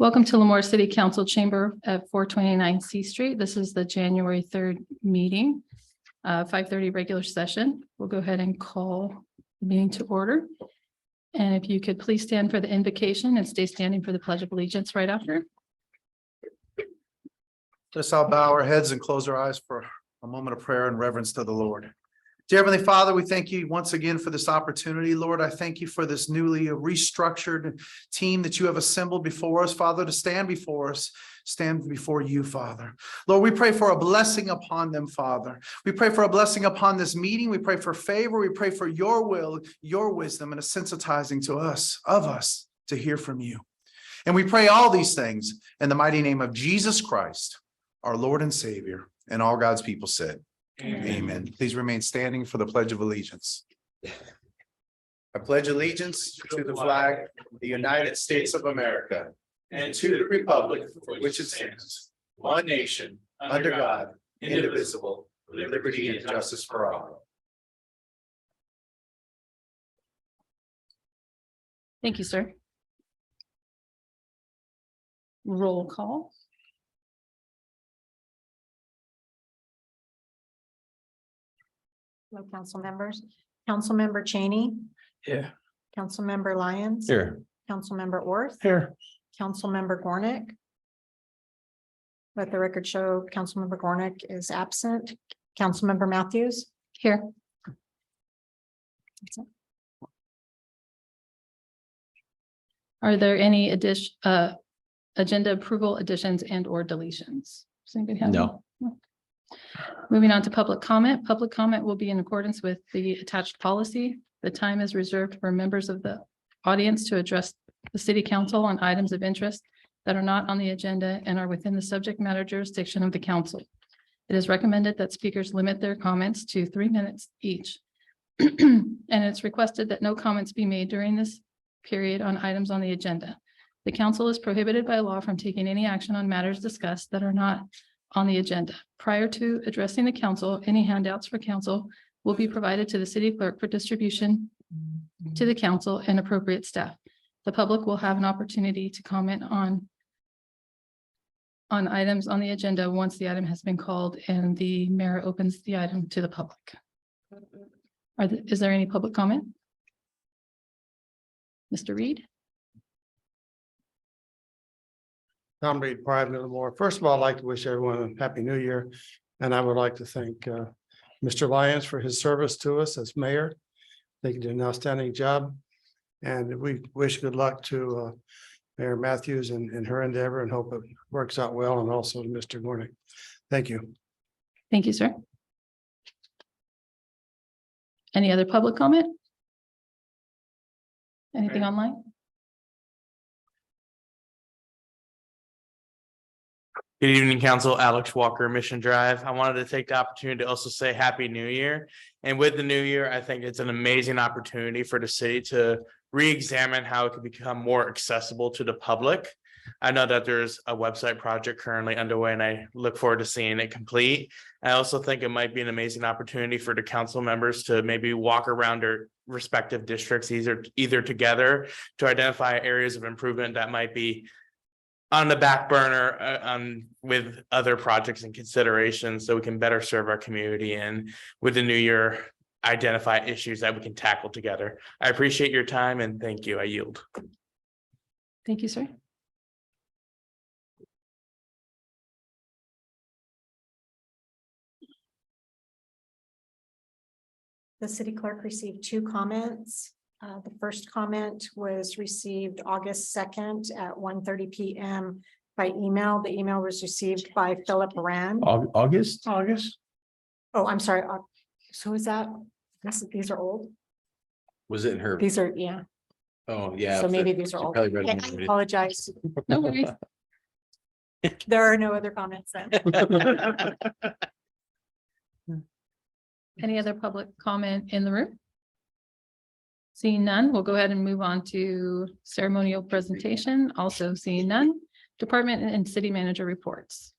Welcome to Lemoore City Council Chamber at 429 C Street. This is the January 3rd meeting, 5:30 regular session. We'll go ahead and call the meeting to order. And if you could please stand for the invocation and stay standing for the Pledge of Allegiance right after. Let's all bow our heads and close our eyes for a moment of prayer and reverence to the Lord. Dear Heavenly Father, we thank you once again for this opportunity. Lord, I thank you for this newly restructured team that you have assembled before us, Father, to stand before us, stand before you, Father. Lord, we pray for a blessing upon them, Father. We pray for a blessing upon this meeting. We pray for favor. We pray for your will, your wisdom, and a sensitizing to us, of us, to hear from you. And we pray all these things in the mighty name of Jesus Christ, our Lord and Savior, and all God's people said. Amen. Please remain standing for the Pledge of Allegiance. I pledge allegiance to the flag of the United States of America and to the republic for which it stands, one nation, under God, indivisible, with liberty and justice for all. Thank you, sir. Roll call. Hello, council members. Councilmember Cheney. Yeah. Councilmember Lyons. Here. Councilmember Orth. Here. Councilmember Gornick. Let the record show Councilmember Gornick is absent. Councilmember Matthews. Here. Are there any agenda approval additions and or deletions? Does anybody have? No. No. Moving on to public comment. Public comment will be in accordance with the attached policy. The time is reserved for members of the audience to address the city council on items of interest that are not on the agenda and are within the subject matter jurisdiction of the council. It is recommended that speakers limit their comments to 3 minutes each. And it's requested that no comments be made during this period on items on the agenda. The council is prohibited by law from taking any action on matters discussed that are not on the agenda. Prior to addressing the council, any handouts for council will be provided to the city clerk for distribution to the council and appropriate staff. The public will have an opportunity to comment on items on the agenda once the item has been called and the mayor opens the item to the public. Is there any public comment? Mr. Reed? Tom Reed, private Lemoore. First of all, I'd like to wish everyone a happy new year. And I would like to thank Mr. Lyons for his service to us as mayor. I think he did an outstanding job. And we wish good luck to Mayor Matthews and her endeavor and hope it works out well, and also to Mr. Gornick. Thank you. Thank you, sir. Any other public comment? Anything online? Good evening, Council. Alex Walker, Mission Drive. I wanted to take the opportunity to also say Happy New Year. And with the new year, I think it's an amazing opportunity for the city to re-examine how it can become more accessible to the public. I know that there's a website project currently underway, and I look forward to seeing it complete. I also think it might be an amazing opportunity for the council members to maybe walk around their respective districts, either together, to identify areas of improvement that might be on the back burner with other projects and considerations, so we can better serve our community, and with the new year, identify issues that we can tackle together. I appreciate your time and thank you. I yield. Thank you, sir. The city clerk received 2 comments. The first comment was received August 2nd at 1:30 p.m. by email. The email was received by Philip Rand. August? Oh, I'm sorry. So is that, these are old? Was it in her? These are, yeah. Oh, yeah. So maybe these are old. probably read it Okay, when I you read it. apologize. No worries. There are no other comments then. Any other public comment in the room? Seeing none, we'll go ahead and move on to ceremonial presentation. Also seeing none, department and city manager reports.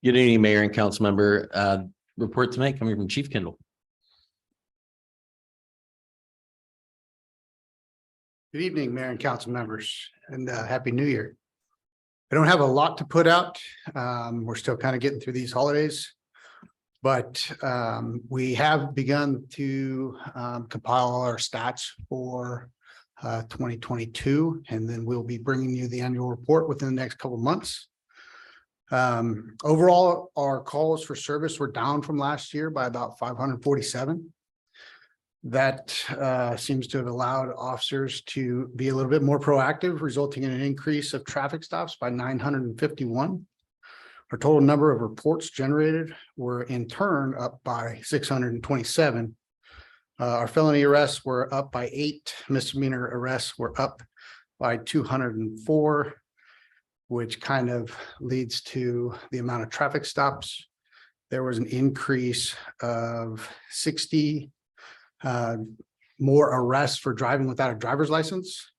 Good evening, Mayor and Council Member. Report tonight coming from Chief Kendall. Good evening, Mayor and council members, and Happy New Year. I don't have a lot to put out. We're still kind of getting through these holidays. But we have begun to compile all our stats for 2022, and then we'll be bringing you the annual report within the next couple of months. Overall, our calls for service were down from last year by about 547. That seems to have allowed officers to be a little bit more proactive, resulting in an increase of traffic stops by 951. Our total number of reports generated were in turn up by 627. Our felony arrests were up by 8, misdemeanor arrests were up by 204, which kind of leads to the amount of traffic stops. There was an increase of 60 more arrests for driving without a driver's license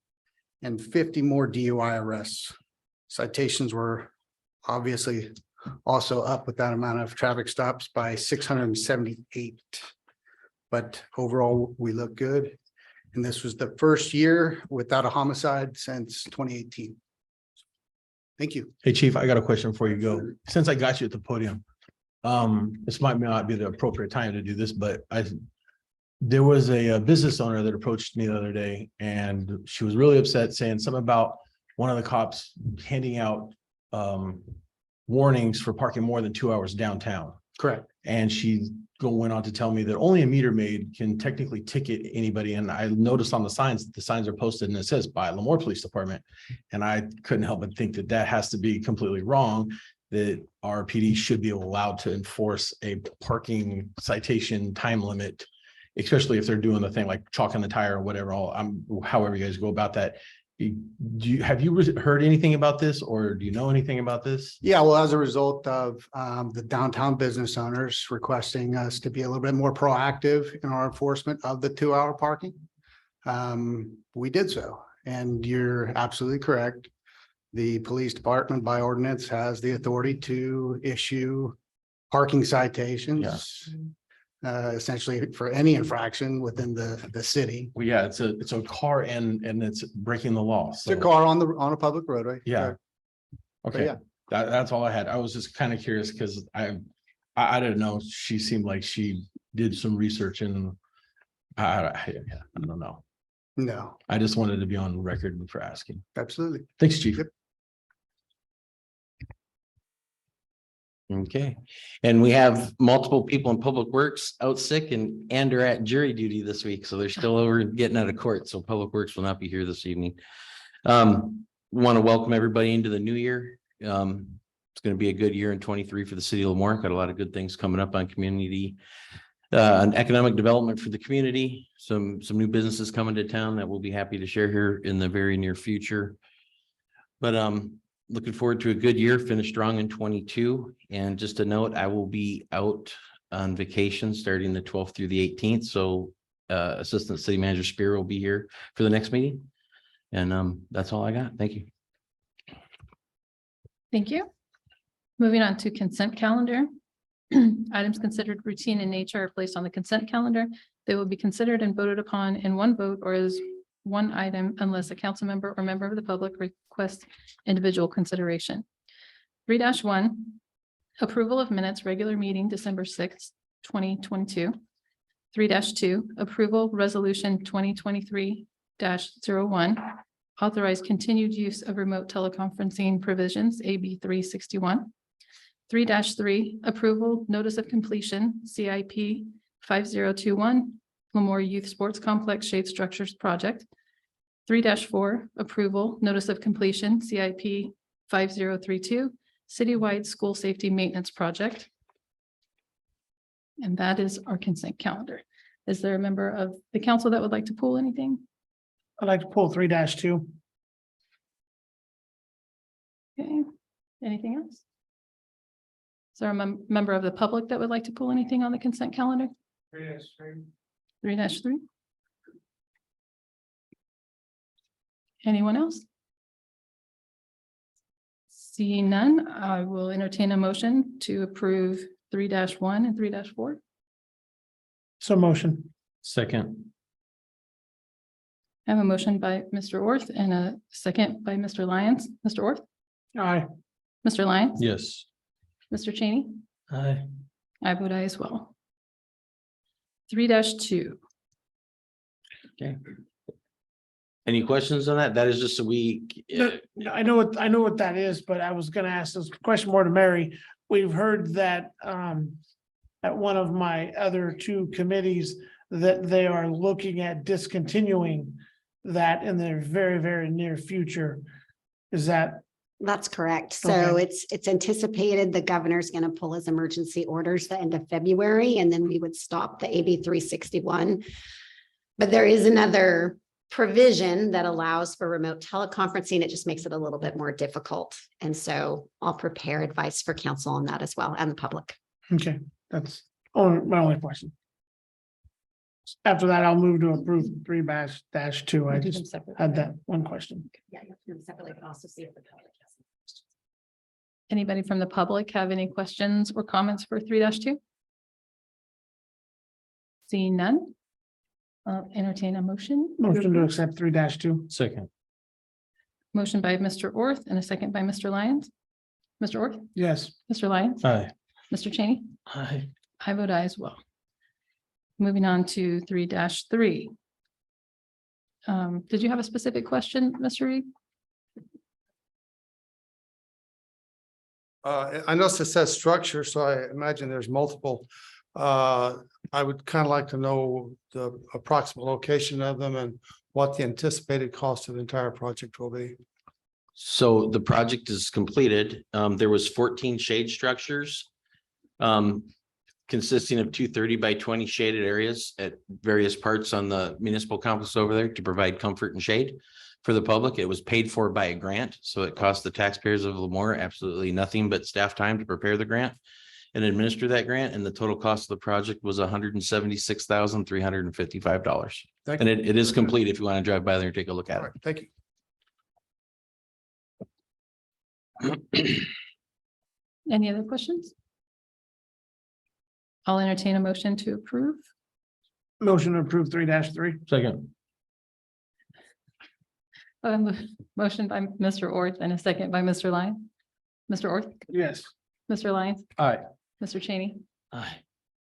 and 50 more DUI arrests. Citations were obviously also up with that amount of traffic stops by 678. But overall, we look good. And this was the first year without a homicide since 2018. Thank you. Hey, Chief, I got a question before you go. Since I got you at the podium, this might not be the appropriate time to do this, but there was a business owner that approached me the other day, and she was really upset, saying something about one of the cops handing out warnings for parking more than 2 hours downtown. Correct. And she went on to tell me that only a meter maid can technically ticket anybody. And I noticed on the signs, the signs are posted and it says by Lemoore Police Department. And I couldn't help but think that that has to be completely wrong, that our PD should be allowed to enforce a parking citation time limit, especially if they're doing the thing like chalking the tire or whatever, however you guys go about that. Have you heard anything about this, or do you know anything about this? Yeah, well, as a result of the downtown business owners requesting us to be a little bit more proactive in our enforcement of the 2-hour parking, we did so. And you're absolutely correct. The police department by ordinance has the authority to issue parking citations. Essentially for any infraction within the city. Well, yeah, it's a car and it's breaking the law. It's a car on a public roadway. Yeah. But Okay, yeah. that's all I had. I was just kind of curious because I didn't know. She seemed like she did some research, and I don't know. No, I just wanted to be on record for asking. absolutely. Thanks, Chief. Yep. Okay, and we have multiple people in Public Works out sick and are at jury duty this week, so they're still over getting out of court. So Public Works will not be here this evening. Want to welcome everybody into the new year. It's going to be a good year in 23 for the city of Lemoore. Got a lot of good things coming up on community and economic development for the community. Some new businesses coming to town that we'll be happy to share here in the very near future. But looking forward to a good year, finish strong in 22. And just a note, I will be out on vacation starting the 12th through the 18th. So Assistant City Manager Spear will be here for the next meeting. And that's all I got. Thank you. Thank you. Moving on to consent calendar. Items considered routine in nature are placed on the consent calendar. They will be considered and voted upon in one vote or as one item unless a council member or member of the public requests individual consideration. 3-1, approval of minutes, regular meeting, December 6th, 2022. 3-2, approval resolution 2023-01, authorize continued use of remote teleconferencing provisions, AB 361. 3-3, approval notice of completion, CIP 5021, Lemoore Youth Sports Complex Shade Structures Project. 3-4, approval notice of completion, CIP 5032, Citywide School Safety Maintenance Project. And that is our consent calendar. Is there a member of the council that would like to pull anything? I'd like to pull 3-2. Okay, anything else? Is there a member of the public that would like to pull anything on the consent calendar? 3-3. Anyone else? Seeing none, I will entertain a motion to approve 3-1 and 3-4. So motion. Second. I have a motion by Mr. Orth and a second by Mr. Lyons. Mr. Orth? Aye. Mr. Lyons? Yes. Mr. Cheney? Aye. I vote aye as well. 3-2. Any questions on that? That is just a week. No, I know what that is, but I was gonna ask this question more to Mary. We've heard that at one of my other two committees that they are looking at discontinuing that in the very, very near future. Is that, That's correct. So Okay. it's anticipated the governor's going to pull his emergency orders the end of February, and then we would stop the AB 361. But there is another provision that allows for remote teleconferencing. It just makes it a little bit more difficult. And so I'll prepare advice for council on that as well, and the public. okay, that's my only question. After that, I'll move to approve 3-2. I just had that one question. Yeah, you have to do them separately, but also see if the public has any questions. Anybody from the public have any questions or comments for 3-2? Seeing none. Entertain a motion. Motion to accept 3-2. Second. Motion by Mr. Orth and a second by Mr. Lyons. Mr. Orth, Yes. Mr. Lyons, Aye. Mr. Cheney. Aye. I vote aye as well. Moving on to 3-3. Did you have a specific question, Mr. Reed? I noticed it says structure, so I imagine there's multiple. I would kind of like to know the approximate location of them and what the anticipated cost of the entire project will be. So the project is completed. There was 14 shade structures. Consisting of 230 by 20 shaded areas at various parts on the municipal complex over there to provide comfort and shade for the public. It was paid for by a grant, so it cost the taxpayers of Lemoore absolutely nothing but staff time to prepare the grant and administer that grant. And the total cost of the project was $176,355. Thank And you. it is complete if you want to drive by there and take a look All at right, thank you. it. Any other questions? I'll entertain a motion to approve. Motion to approve 3-3. Second. Motion by Mr. Orth and a second by Mr. Lyons. Mr. Orth, Yes. Mr. Lyons, Aye. Mr. Cheney, Aye.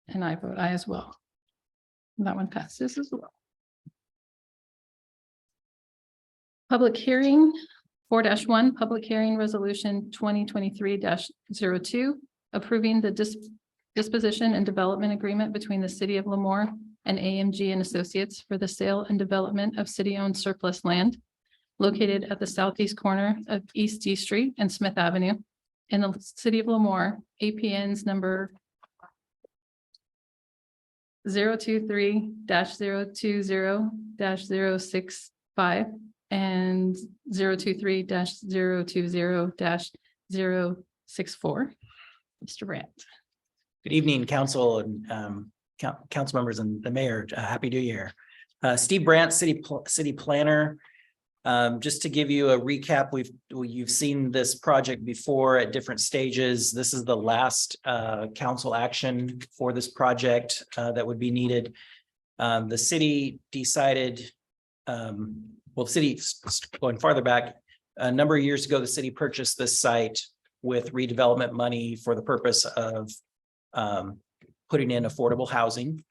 and I vote aye as well. That one passes as well. Public hearing 4-1, public hearing resolution 2023-02, approving the disposition and development agreement between the city of Lemoore and AMG and Associates for the sale and development of city-owned surplus land located at the southeast corner of East D Street and Smith Avenue in the city of Lemoore, APN's number 023-020-065 and 023-020-064. Mr. Brandt. Good evening, council and council members and the mayor. Happy New Year. Steve Brandt, city planner. Just to give you a recap, you've seen this project before at different stages. This is the last council action for this project that would be needed. The city decided, the city, going farther back, a number of years ago, the city purchased this site with redevelopment money for the purpose of putting in affordable housing.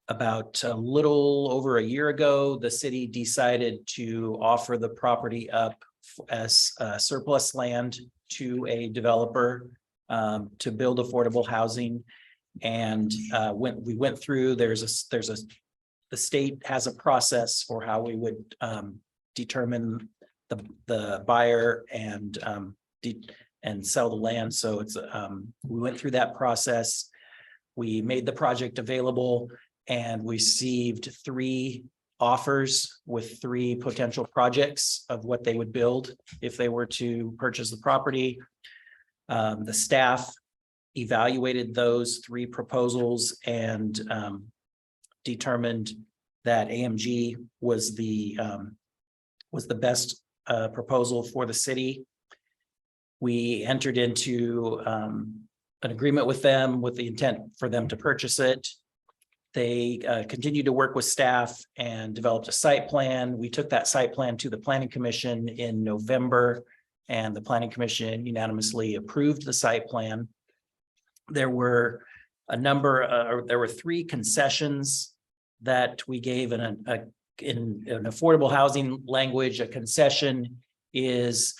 About a little over a year ago, the city decided to offer the property up as surplus land to a developer to build affordable housing. And when we went through, the state has a process for how we would determine the buyer and sell the land. So it's we went through that process. We made the project available and received 3 offers with 3 potential projects of what they would build if they were to purchase the property. The staff evaluated those 3 proposals and determined that AMG was the best proposal for the city. We entered into an agreement with them with the intent for them to purchase it. They continued to work with staff and developed a site plan. We took that site plan to the Planning Commission in November, and the Planning Commission unanimously approved the site plan. There were there were 3 concessions that we gave in an affordable housing language. A concession is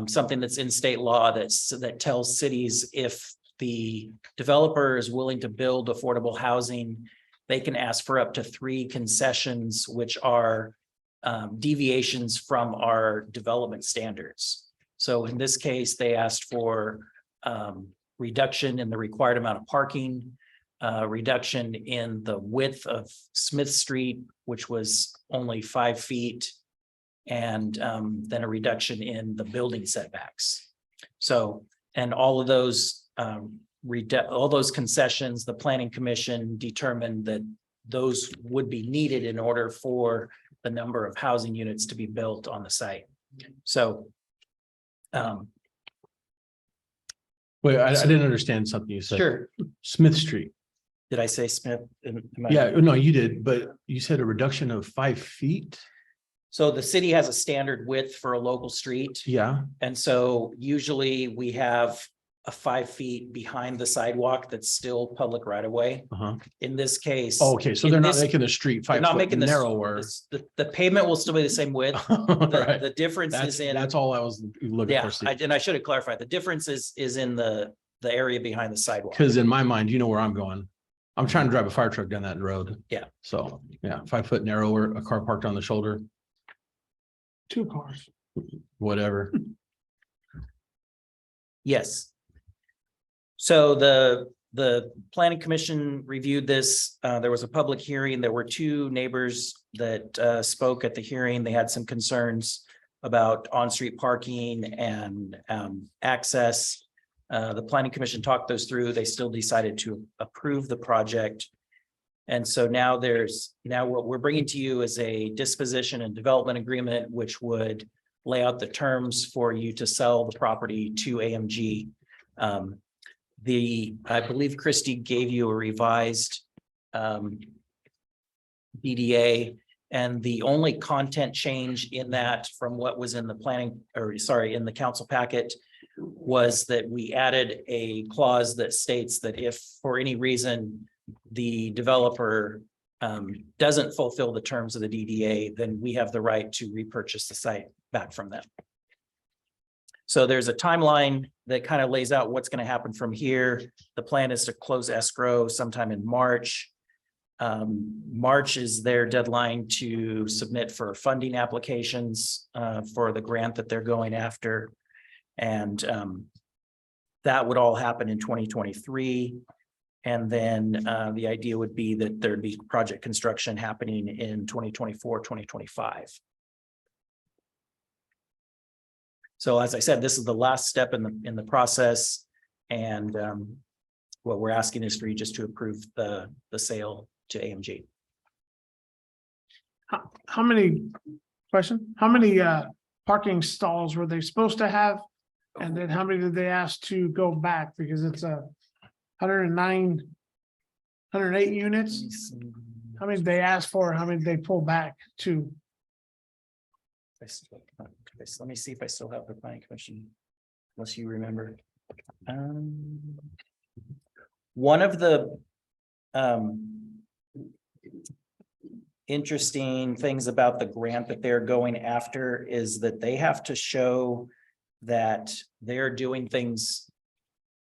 something that's in state law that tells cities if the developer is willing to build affordable housing, they can ask for up to 3 concessions, which are deviations from our development standards. So in this case, they asked for reduction in the required amount of parking, reduction in the width of Smith Street, which was only 5 feet, and then a reduction in the building setbacks. So, and all of those all those concessions, the Planning Commission determined that those would be needed in order for the number of housing units to be built on the site. So Wait, I didn't understand something you said. sure. Smith Street. Did I say Smith? Yeah, no, you did, but you said a reduction of 5 feet? So the city has a standard width for a local street. Yeah, And so usually we have a 5 feet behind the sidewalk that's still public right of way. uh-huh. In this case. Oh, okay, so in they're not this- making the street they're 5 not foot making narrower. the pavement will still be the same width. The, Right. the difference That's, is in, that's all I was looking yeah, for. Steve. and I should have clarified, the difference is in the area behind the sidewalk. Because in my mind, you know where I'm going. I'm trying to drive a fire truck down that road. Yeah. So, yeah, 5 foot narrower, a car parked on the shoulder, 2 cars. whatever. Yes. So the Planning Commission reviewed this. There was a public hearing. There were 2 neighbors that spoke at the hearing. They had some concerns about on-street parking and access. The Planning Commission talked those through. They still decided to approve the project. And so now what we're bringing to you is a disposition and development agreement, which would lay out the terms for you to sell the property to AMG. I believe Christie gave you a revised DDA, and the only content change in that from what was in the in the council packet was that we added a clause that states that if for any reason the developer doesn't fulfill the terms of the DDA, then we have the right to repurchase the site back from them. So there's a timeline that kind of lays out what's going to happen from here. The plan is to close escrow sometime in March. March is their deadline to submit for funding applications for the grant that they're going after. And that would all happen in 2023. And then the idea would be that there'd be project construction happening in 2024, 2025. So as I said, this is the last step in the process. And what we're asking is for you just to approve the sale to AMG. How many parking stalls were they supposed to have? And then how many did they ask to go back? Because it's 108 units. How many did they ask for? How many did they pull back to? Let me see if I still have the planning commission, unless you remember. One of the interesting things about the grant that they're going after is that they have to show that they're doing things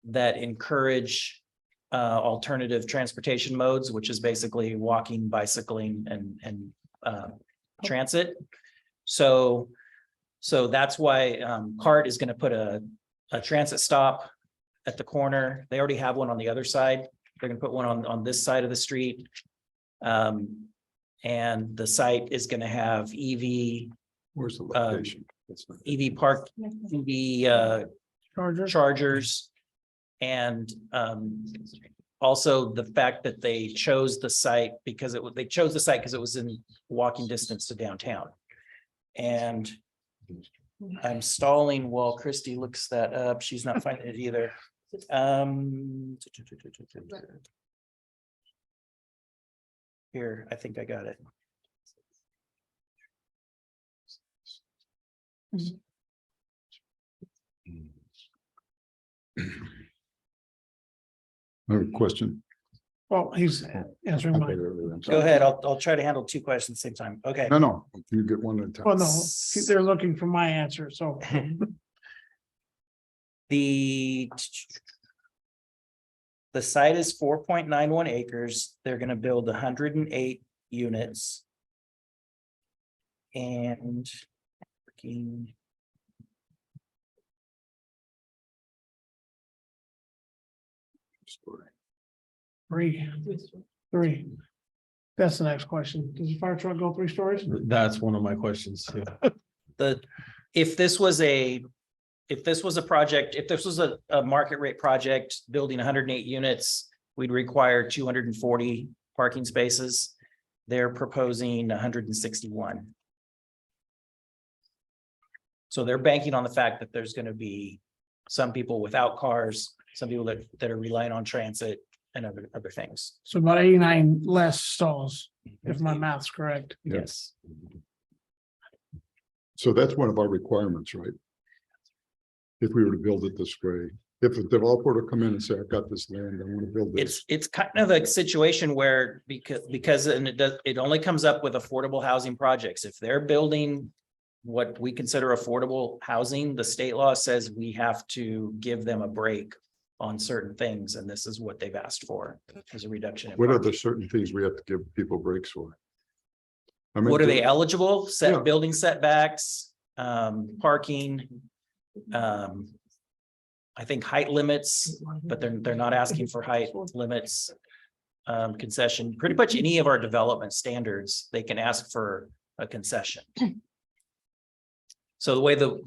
that encourage alternative transportation modes, which is basically walking, bicycling, and transit. So that's why CART is going to put a transit stop at the corner. They already have one on the other side. They're going to put one on this side of the street. And the site is going to have EV. Where's the location? EV park, EV chargers. And also the fact that they chose the site because it was in walking distance to downtown. And I'm stalling while Christy looks that up. She's not finding it either. Here, I think I got it. I have a question. Well, he's answering Okay, mine. I'm Go sorry. ahead. I'll try to handle two questions at the same time. Okay. No, you get one at a Well, time. no, they're looking for my answer, so. The site is 4.91 acres. They're gonna build 108 units. And freaking- Three. That's the next question. Does the fire truck go 3 stories? That's one of my questions too. if this was a project, if this was a market rate project, building 108 units, we'd require 240 parking spaces. They're proposing 161. So they're banking on the fact that there's gonna be some people without cars, some people that are relying on transit and other things. So about 89 less stalls, if my math's correct. Yeah. Yes. So that's one of our requirements, right? If we were to build it this way, if a developer were to come in and say, I've got this land, I want to build this. It's kind of a situation where because and it only comes up with affordable housing projects. If they're building what we consider affordable housing, the state law says we have to give them a break on certain things, and this is what they've asked for, as a reduction. in What are parking. the certain things we have to give people breaks for? I mean, What are they eligible? Yeah. Set building setbacks, parking. I think height limits, but they're not asking for height limits. Concession, pretty much any of our development standards, they can ask for a concession. So the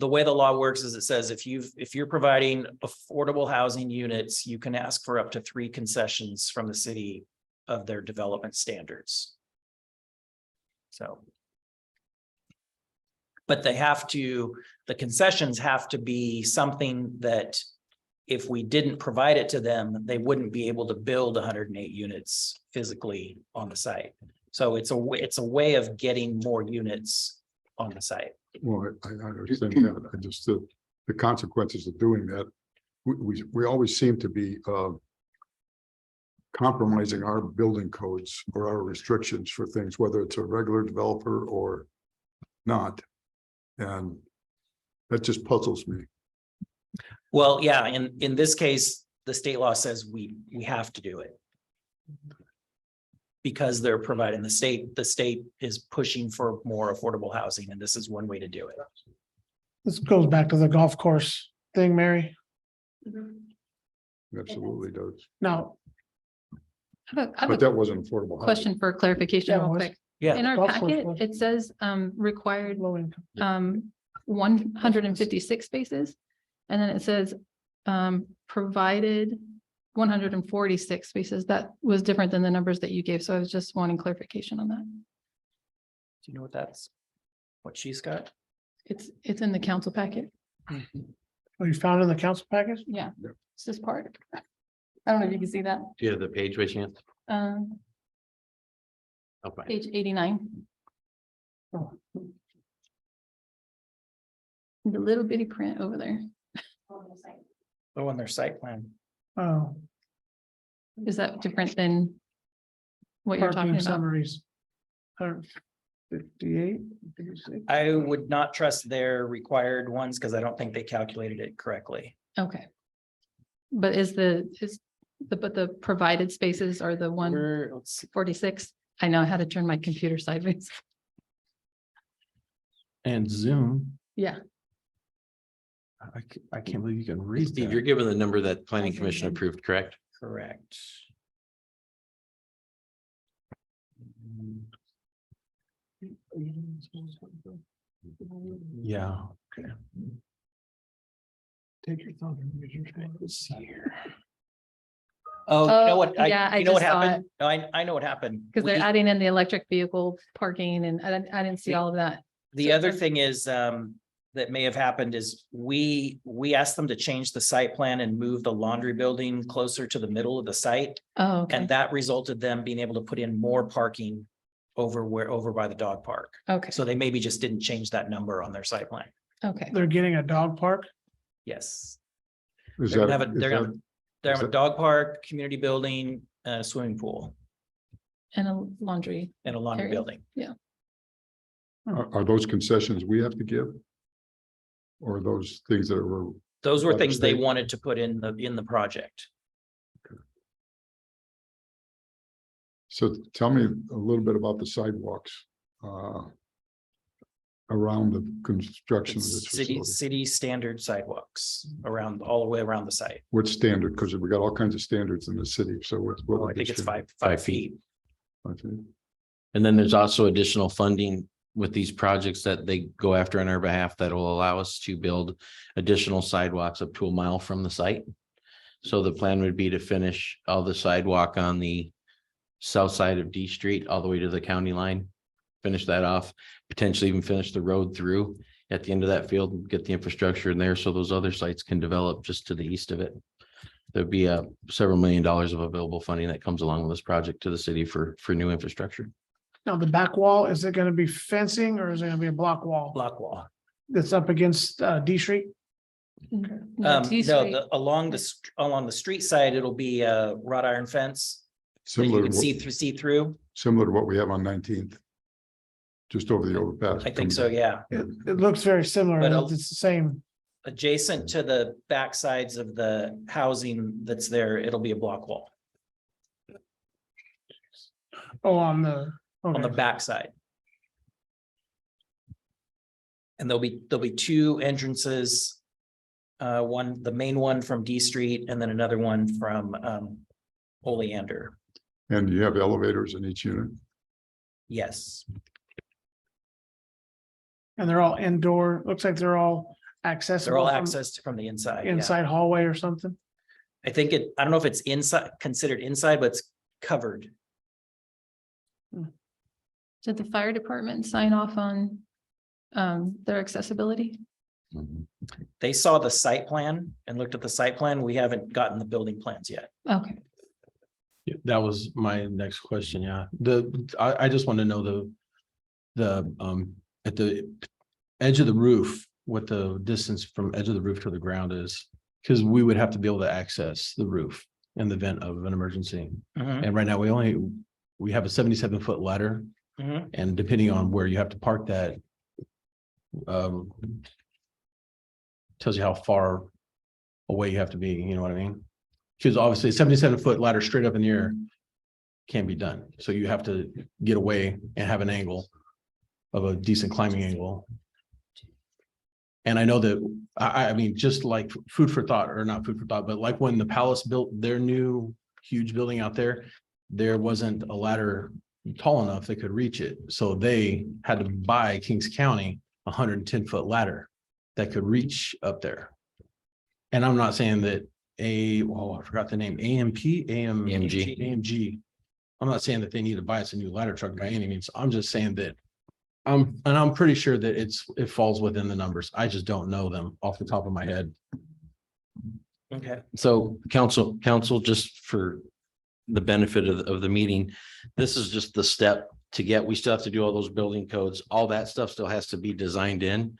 way the law works is it says if you're providing affordable housing units, you can ask for up to 3 concessions from the city of their development standards. So. But the concessions have to be something that if we didn't provide it to them, they wouldn't be able to build 108 units physically on the site. So it's a way of getting more units on the site. Well, I understand that. I just, the consequences of doing that, we always seem to be compromising our building codes or our restrictions for things, whether it's a regular developer or not. And that just puzzles me. Well, yeah, in this case, the state law says we have to do it. Because they're providing the state is pushing for more affordable housing, and this is one way to do it. This goes back to the golf course thing, Mary. Absolutely does. Now, I have But a that wasn't affordable. housing. question for clarification Yeah, real it was. quick. Yeah, In our Golf course packet, was. it says required low income. 156 spaces. And then it says provided 146 spaces. That was different than the numbers that you gave. So I was just wanting clarification on that. do you know what she's got? It's in the council packet. Oh, you found in the council package? Yeah, Yep. it's this part. I don't know if you can see that. Do you have the page by chance? Okay. Page 89. Oh. The little bitty print over there. Oh, on their site plan. Oh, Is that different than what you're talking parking about? summaries. 158, 56. I would not trust their required ones because I don't think they calculated it correctly. Okay. But but the provided spaces are the Let's see. 146? I know how to turn my computer sideways. And Zoom, Yeah, I can't believe you can read Steve, you're that. given the number that planning commission approved, correct? Correct. Yeah, okay. Take your thumb. Let's see here. Oh, you know what? yeah, I You know what just saw happened? No, I know what happened. because they're We- adding in the electric vehicle parking and I didn't see all of that. The other thing is, that may have happened is we asked them to change the site plan and move the laundry building closer to the middle of the site. Oh, okay, And that resulted them being able to put in more parking over by the dog park. okay, So they maybe just didn't change that number on their site plan. okay. They're getting a dog park. Yes. Is They're gonna that, have a, is they're gonna, that, they're is gonna have a that- dog park, community building, a swimming pool And a laundry. and a laundry Area. building. are those concessions we have to give? Or are those things that were, Those were By the things they state. wanted to put in the project. so tell me a little bit about the sidewalks. Around the construction of this It's city, facility. city standard sidewalks around, all the way around the site. What standard? Because we got all kinds of standards in the city, so what? Oh, I think it's five 5 feet. feet. Okay. And then there's also additional funding with these projects that they go after on our behalf that will allow us to build additional sidewalks up to a mile from the site. So the plan would be to finish all the sidewalk on the south side of D Street all the way to the county line. Finish that off, potentially even finish the road through at the end of that field and get the infrastructure in there so those other sites can develop just to the east of it. There'd be several $1 million of available funding that comes along with this project to the city for new infrastructure. Now, the back wall, is it gonna be fencing or is it gonna be a block wall Block wall. that's up against D Street? No, No, T Street. along the street side, it'll be a wrought iron fence. That you Similar, can to what- see through. similar to what we have on 19th. Just over the overpass. I think so, yeah. It looks very similar. But, It's the same. Adjacent to the back sides of the housing that's there, it'll be a block wall Oh, on the. on the Okay. back side. And there'll be two entrances. The main one from D Street and then another one from Oleander. And you have elevators in each unit. Yes, And they're all indoor. Looks like they're all accessible. they're all from accessed from the inside. yeah. Inside hallway or something. I think I don't know if it's inside, considered inside, but it's covered. Did the fire department sign off on their accessibility? They saw the site plan and looked at the site plan. We haven't gotten the building plans yet. Okay, Yeah, that was my next question, yeah. I just want to know at the edge of the roof, what the distance from edge of the roof to the ground is. Because we would have to be able to access the roof in the event of an emergency. Mhm, And right now, we have a 77-foot ladder, mhm. and depending on where you have to park that. Tells you how far away you have to be, you know what I mean? Because obviously 77-foot ladder straight up in the air can't be done. So you have to get away and have an angle of a decent climbing angle. And I know that, I mean, just like food for thought, or not food for thought, but like when the Palace built their new huge building out there, there wasn't a ladder tall enough they could reach it. So they had to buy Kings County a 110-foot ladder that could reach up there. And I'm not saying that I forgot the name, AMG. I'm not saying that they need to buy us a new ladder truck by any means. I'm just saying that I'm pretty sure that it falls within the numbers. I just don't know them off the top of my head. Okay, So council, just for the benefit of the meeting, this is just the step to get, we still have to do all those building codes. All that stuff still has to be designed in.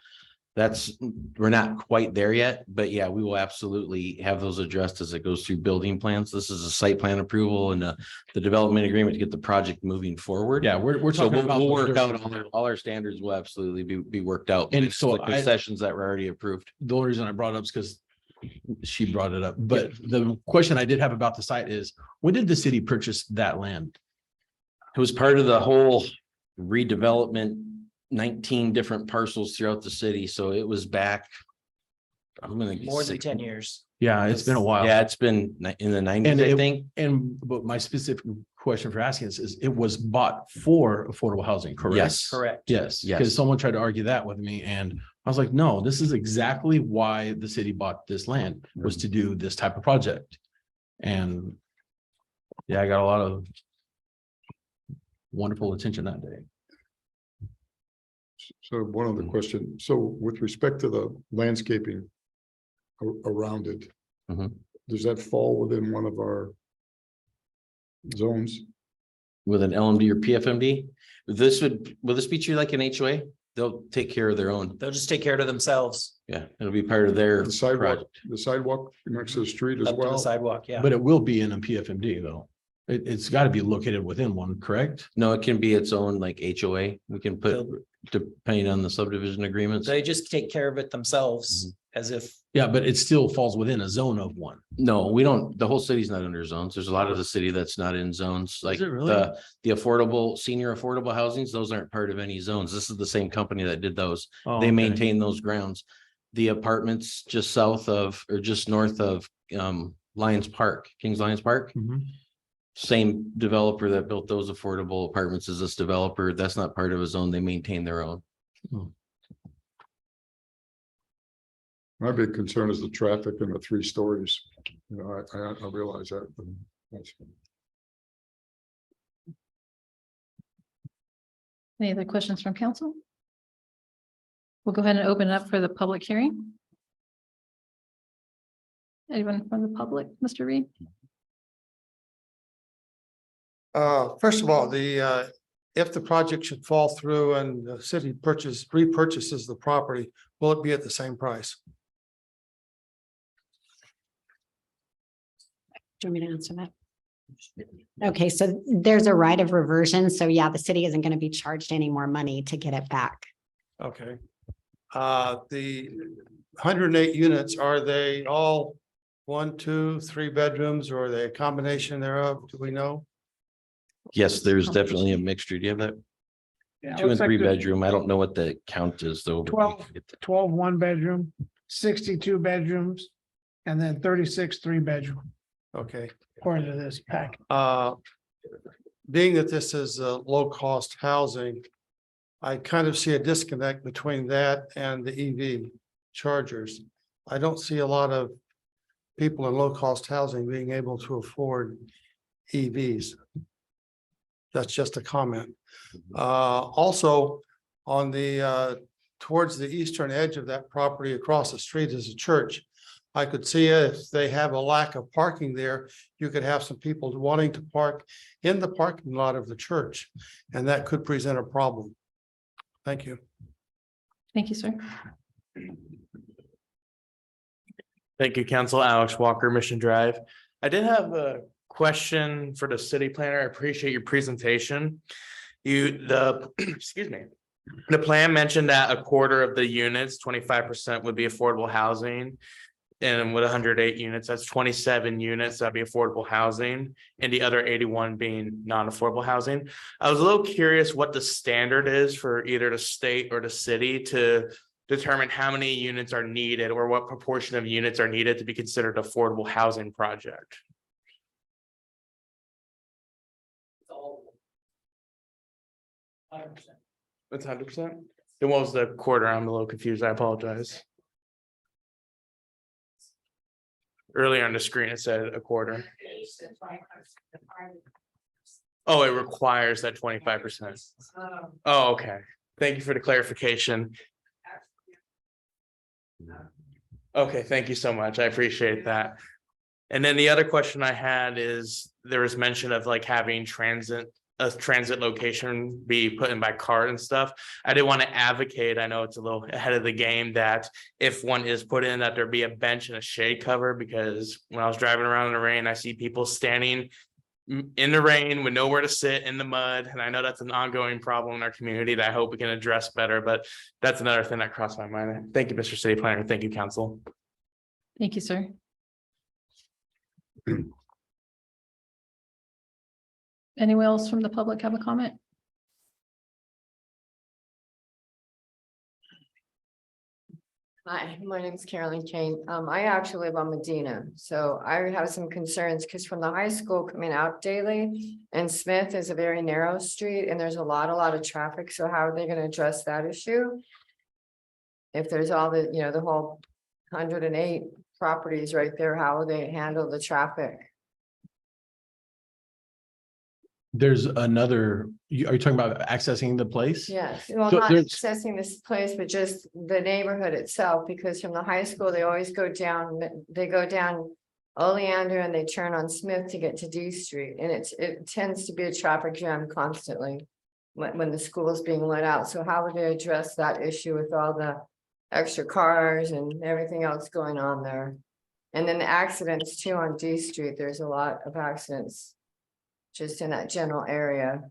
We're not quite there yet, but yeah, we will absolutely have those addressed as it goes through building plans. This is a site plan approval and the development agreement to get the project moving forward. Yeah, we're So talking about. we'll those work out different- all our standards will absolutely be worked out. And It's so the concessions that were already approved. The only reason I brought it up is because she brought it up. But the question I did have about the site is, when did the city purchase that land? It was part of the whole redevelopment, 19 different parcels throughout the city. So it was back. I'm gonna more than say- 10 years. Yeah, it's been a while. Yeah, it's been in the 90s, And I it- think. But my specific question for asking is it was bought for affordable housing, correct? Yes. Correct. Yes, Yes. because someone tried to argue that with me and I was like, no, this is exactly why the city bought this land, was to do this type of project. And yeah, I got a lot of wonderful attention that day. So one other question. So with respect to the landscaping around it, Mhm. does that fall within one of our zones? With an LMD or PFMD, will this be treated like an HOA? They'll take care of their own. They'll just take care of it themselves Yeah, it'll be part of their The sidewalk, project. the sidewalk next to the street as up to the well? sidewalk, yeah. But it will be in a PFMD though. It's got to be located within one, correct? No, it can be its own like HOA. We can put, depending on the subdivision agreements. They just take care of it themselves as if, Yeah, but it still falls within a zone of one. No, we don't, the whole city's not under zones. There's a lot of the city that's not in zones, like it really? the affordable, senior affordable housings, those aren't part of any zones. This is the same company that did those. Oh, They okay. maintain those grounds. The apartments just south of, or just north of, Lions Park, Kings Lions Park. Mhm. Same developer that built those affordable apartments as this developer. That's not part of a zone. They maintain their own. My big concern is the traffic and the 3 stories. You know, I realize that. But that's- Any other questions from council? We'll go ahead and open it up for the public hearing. Anyone from the public, Mr. Reed? First of all, if the project should fall through and the city repurchases the property, will it be at the same price? Do you want me to answer that? Okay, so there's a right of reversion. So yeah, the city isn't going to be charged any more money to get it back. Okay. The 108 units, are they all 1, 2, 3 bedrooms, or are they a combination thereof? Do we know? Yes, there's definitely a mixture. Do you have that? Yeah, it 2 and looks like 3 there's bedroom. I don't know what the count is though. 12 one bedroom, 62 bedrooms, and then 36 3 bedroom, Okay. according to this pack. Being that this is low-cost housing, I kind of see a disconnect between that and the EV chargers. I don't see a lot of people in low-cost housing being able to afford EVs. That's just a comment. Also, on the towards the eastern edge of that property across the street is a church. I could see if they have a lack of parking there, you could have some people wanting to park in the parking lot of the church, and that could present a problem. Thank you. Thank you, sir. Thank you, Council. Alex Walker, Mission Drive. I did have a question for the city planner. I appreciate your presentation. Excuse me. The plan mentioned that a quarter of the units, 25% would be affordable housing. And with 108 units, that's 27 units that'd be affordable housing, and the other 81 being non-affordable housing. I was a little curious what the standard is for either the state or the city to determine how many units are needed or what proportion of units are needed to be considered affordable housing project. That's 100%. Then what was the quarter? I'm a little confused. I apologize. Earlier on the screen, it said a quarter. Oh, it requires that 25%. Oh, okay. Thank you for the clarification. Okay, thank you so much. I appreciate that. And then the other question I had is there was mention of like having a transit location be put in by car and stuff. I did want to advocate, I know it's a little ahead of the game, that if one is put in, that there be a bench and a shade cover, because when I was driving around in the rain, I see people standing in the rain with nowhere to sit in the mud. And I know that's an ongoing problem in our community that I hope we can address better, but that's another thing that crossed my mind. Thank you, Mr. City Planner. Thank you, Council. Thank you, sir. Anyone else from the public have a comment? Hi, my name is Carolyn Kane. I actually live on Medina, so I have some concerns because from the high school coming out daily, and Smith is a very narrow street and there's a lot of traffic. So how are they going to address that issue? If there's all the, the whole 108 properties right there, how will they handle the traffic? There's another, are you talking about accessing the place? Yes, well, So not there's- accessing this place, but just the neighborhood itself, because from the high school, they always go down, they go down Oleander and they turn on Smith to get to D Street, and it tends to be a traffic jam constantly when the school is being let out. So how would they address that issue with all the extra cars and everything else going on there? And then the accidents too on D Street, there's a lot of accidents just in that general area.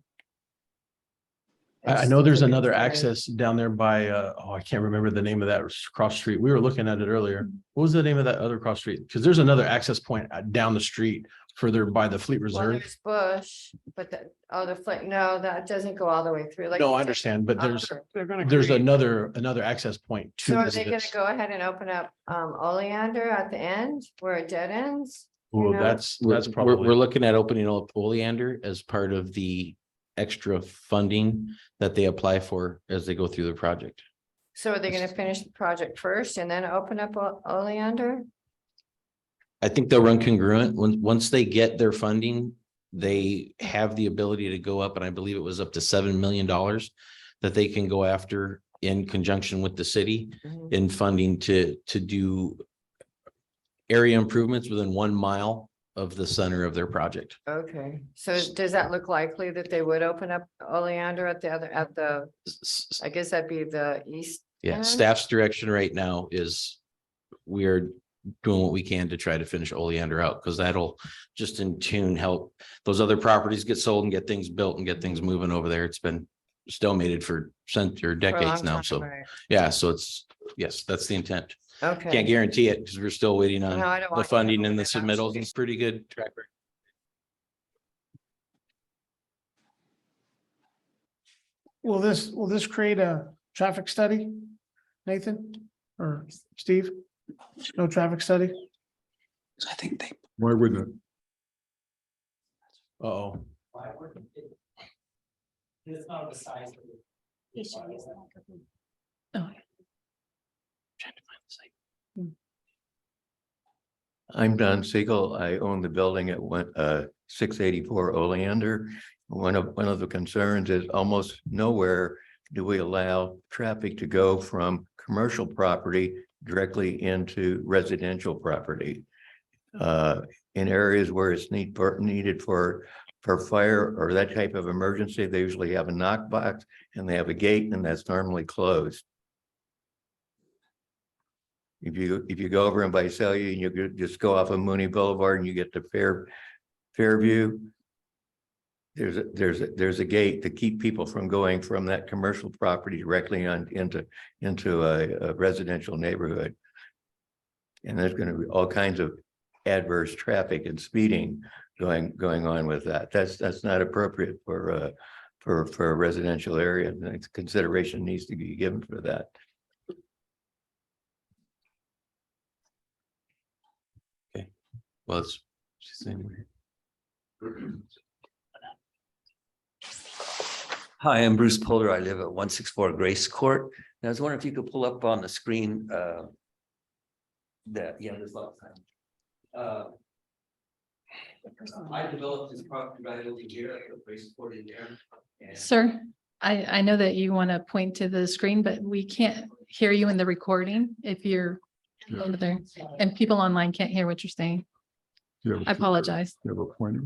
I know there's another access down there by, I can't remember the name of that cross street. We were looking at it earlier. What was the name of that other cross street? Because there's another access point down the street further by the Fleet Well, Reserve. there's Bush, but the flick, no, that doesn't go all the way through. Like No, you I said, understand, but there's, They're gonna. there's create- another access point So to are they gonna this. go ahead and open up Oleander at the end where it dead ends? Well, know? that's We're probably, looking at opening up Oleander as part of the extra funding that they apply for as they go through the project. So are they gonna finish the project first and then open up Oleander? I think they'll run congruent. Once they get their funding, they have the ability to go up, and I believe it was up to $7 million that they can go after in conjunction with the city Mhm. in funding to do area improvements within 1 mile of the center of their project. Okay, so does that look likely that they would open up Oleander at the, I guess that'd be the east? Yeah, end? staff's direction right now is we are doing what we can to try to finish Oleander out, because that'll just in tune help those other properties get sold and get things built and get things moving over there. It's been stalemated for For a decades long now. time, So right. yeah, so yes, that's the intent. Okay. Can't guarantee it because we're still waiting on No, I don't the want you to funding and the open it up. submittals. It's pretty good track record. Will this create a traffic study? Nathan or Steve? No traffic study? Why wouldn't it? oh, It's not the size of it. You should use the microphone. I'm Don Siegel. I own the building at 684 Oleander. One of the concerns is almost nowhere do we allow traffic to go from commercial property directly into residential property. In areas where it's needed for fire or that type of emergency, they usually have a knock box and they have a gate, and that's normally closed. If you go over in Visalia and you just go off of Mooney Boulevard and you get to Fairview, there's a gate to keep people from going from that commercial property directly into a residential neighborhood. And there's going to be all kinds of adverse traffic and speeding going on with that. That's not appropriate for a residential area. And consideration needs to be given for that. Well, it's Hi, I'm Bruce Polar. I live at 164 Grace Court. And I was wondering if you could pull up on the screen there's a lot of time. I developed this property right over here at Grace Court in there. and- Sir, I know that you want to point to the screen, but we can't hear you in the recording if you're over there, and people online can't hear what you're saying. I apologize. You have a pointer?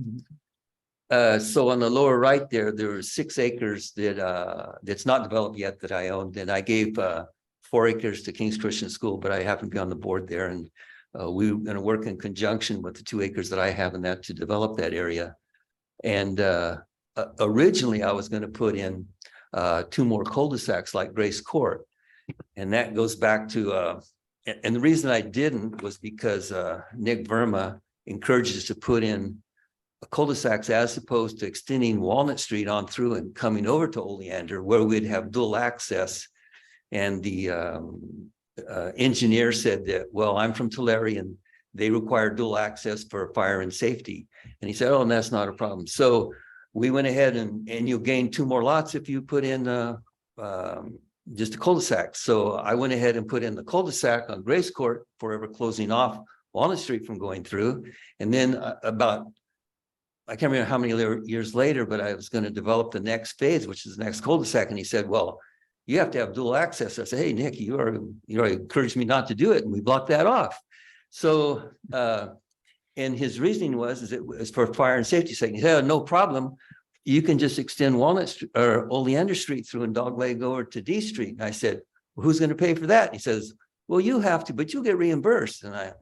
So on the lower right there were 6 acres that's not developed yet that I owned, and I gave 4 acres to King's Christian School, but I happen to be on the board there, and we were going to work in conjunction with the 2 acres that I have in that to develop that area. And originally I was going to put in 2 more cul-de-sacs like Grace Court, and that goes back to and the reason I didn't was because Nick Verma encouraged us to put in cul-de-sacs as opposed to extending Walnut Street on through and coming over to Oleander, where we'd have dual access. And the engineer said that, well, I'm from Tulare and they require dual access for fire and safety. And he said, oh, and that's not a problem. So we went ahead and you'll gain 2 more lots if you put in just a cul-de-sac. So I went ahead and put in the cul-de-sac on Grace Court, forever closing off Walnut Street from going through. And then about I can't remember how many years later, but I was going to develop the next phase, which is the next cul-de-sac. And he said, well, you have to have dual access. I said, hey, Nick, you already encouraged me not to do it. And we blocked that off. So, and his reasoning was, it was for fire and safety sake. He said, no problem. You can just extend Oleander Street through and Dogleg over to D Street. And I said, well, who's going to pay for that? And he says, well, you have to, but you'll get reimbursed. And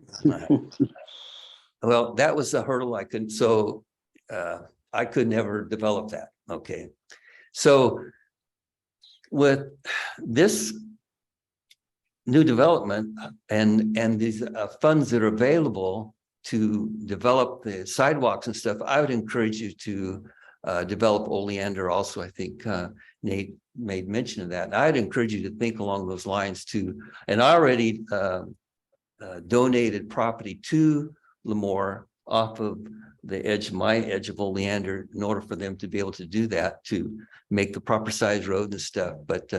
well, that was the hurdle I couldn't. So I could never develop that. Okay. So with this new development and these funds that are available to develop the sidewalks and stuff, I would encourage you to develop Oleander also. I think Nate made mention of that. And I'd encourage you to think along those lines too. And I already donated property to Lemoore off of my edge of Oleander in order for them to be able to do that, to make the proper size road and stuff. But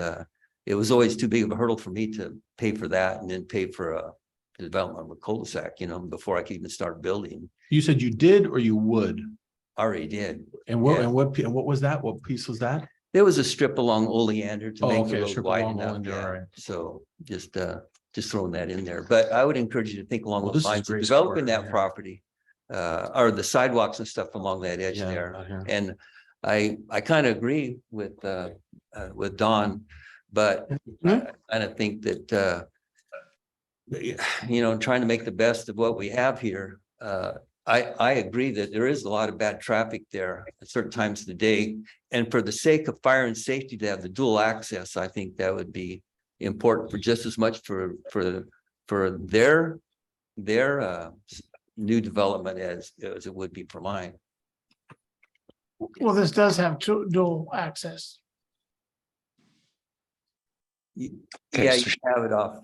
it was always too big of a hurdle for me to pay for that and then pay for the development of a cul-de-sac, before I could even start building. You said you did or you would? Already did. And what was that? What piece was that? There was a strip along Oleander to make the road strip wide along enough. Oleander, Yeah. right. So just throwing that in there. But I would encourage you to think along Well, those this is lines of great developing support that right here. property. Or the sidewalks and stuff along that edge Yeah, there. out here. And I kind of agree with Don, but I kind of think that trying to make the best of what we have here. I agree that there is a lot of bad traffic there at certain times of the day. And for the sake of fire and safety to have the dual access, I think that would be important for just as much for their new development as it would be for mine. Well, this does have dual access. Yeah, you have it off.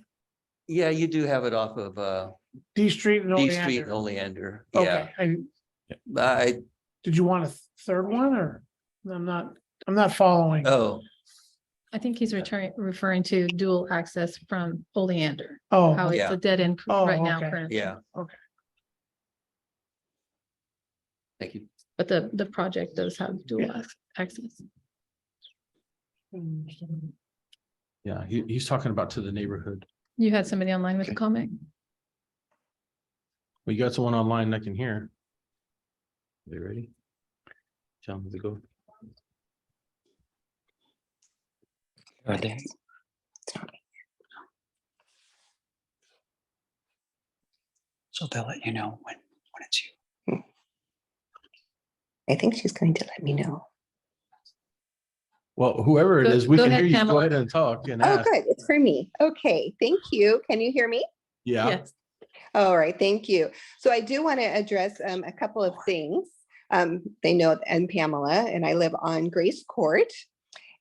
Yeah, you do have it off of D Street and D Street and Oleander. Oleander. Yeah. Okay, did you want a third one or? I'm not following. Oh, I think he's referring to dual access from Oleander. Oh, How it's yeah. a dead end Oh, right now okay. currently. yeah. Okay. Thank you. But the project does have dual access. Yeah, he's talking about to the neighborhood. You had somebody online with a comment? We got someone online that can hear. They ready? John, does it go? So they'll let you know when it's you. I think she's going to let me know. Well, whoever it is, we Go can ahead, hear you. Go Pamela. ahead and talk and Oh, ask. good. It's for me. Okay, thank you. Can you hear me? Yeah. Yes. All right, thank you. So I do want to address a couple of things. They know, and Pamela, and I live on Grace Court.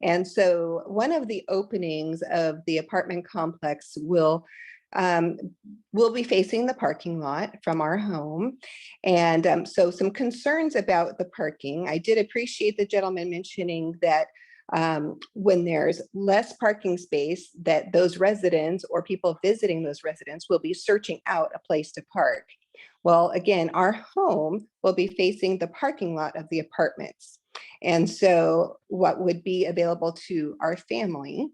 And so one of the openings of the apartment complex will be facing the parking lot from our home. And so some concerns about the parking. I did appreciate the gentleman mentioning that when there's less parking space, that those residents or people visiting those residents will be searching out a place to park. Well, again, our home will be facing the parking lot of the apartments. And so what would be available to our family,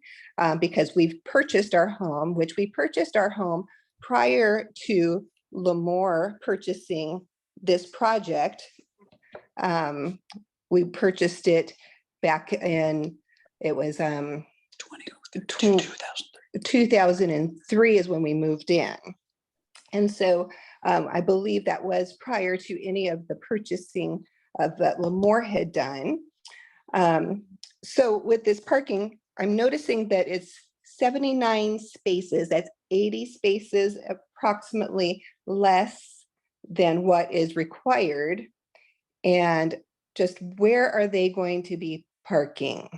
because we've purchased our home, which we purchased our home prior to Lemoore purchasing this project. We purchased it back in, it was 2003 is when we moved in. And so I believe that was prior to any of the purchasing that Lemoore had done. So with this parking, I'm noticing that it's 79 spaces, that's 80 spaces approximately less than what is required. And just where are they going to be parking?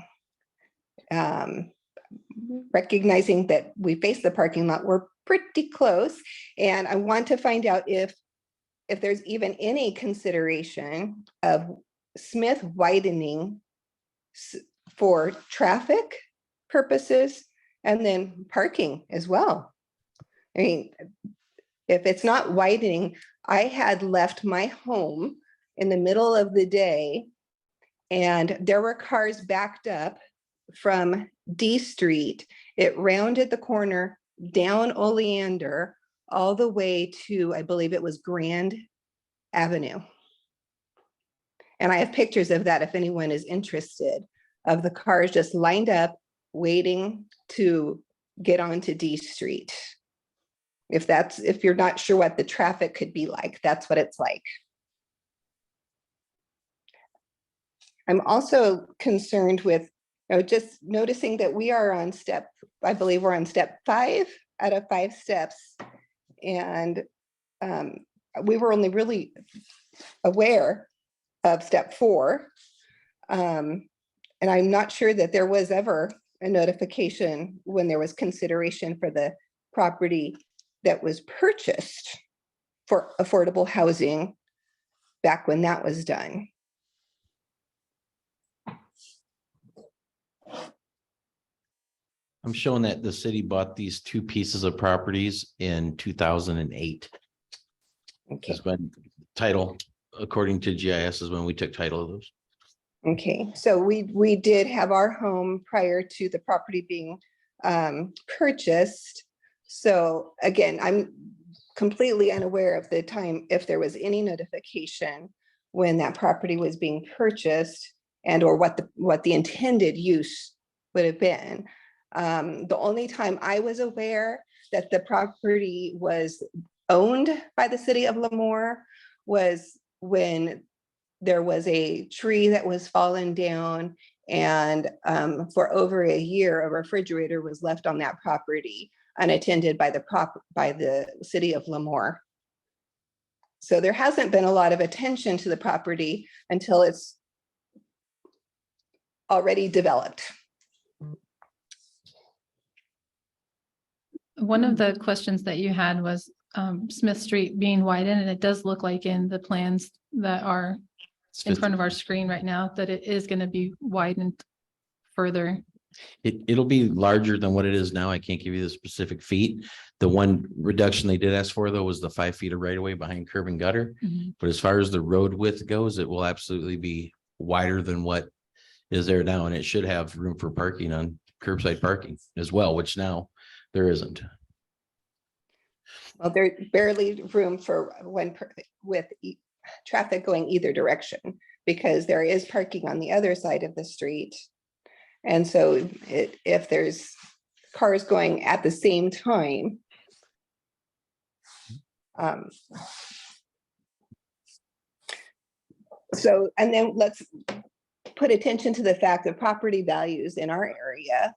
Recognizing that we face the parking lot, we're pretty close. And I want to find out if there's even any consideration of Smith widening for traffic purposes and then parking as well. I mean, if it's not widening, I had left my home in the middle of the day. And there were cars backed up from D Street. It rounded the corner down Oleander all the way to, I believe it was Grand Avenue. And I have pictures of that if anyone is interested, of the cars just lined up, waiting to get onto D Street. If you're not sure what the traffic could be like, that's what it's like. I'm also concerned with, just noticing that we are on I believe we're on step 5 out of 5 steps. And we were only really aware of step 4. And I'm not sure that there was ever a notification when there was consideration for the property that was purchased for affordable housing back when that was done. I'm showing that the city bought these 2 pieces of properties in 2008. Okay. Is when title, according to GIS, is when we took title of those. Okay, so we did have our home prior to the property being purchased. So again, I'm completely unaware of the time, if there was any notification when that property was being purchased and or what the intended use would have been. The only time I was aware that the property was owned by the city of Lemoore was when there was a tree that was fallen down, and for over a year, a refrigerator was left on that property unattended by the city of Lemoore. So there hasn't been a lot of attention to the property until it's already developed. One of the questions that you had was Smith Street being widened, and it does look like in the plans that are in front of our screen right now that it is going to be widened further. It'll be larger than what it is now. I can't give you the specific feet. The one reduction they did ask for, though, was the 5 feet of right of way behind curb and gutter. But as far as the road width goes, it will absolutely be wider than what is there now. And it should have room for parking on curbside parking as well, which now there isn't. Well, there's barely room for traffic going either direction, because there is parking on the other side of the street. And so if there's cars going at the same time, and then let's put attention to the fact that property values in our area,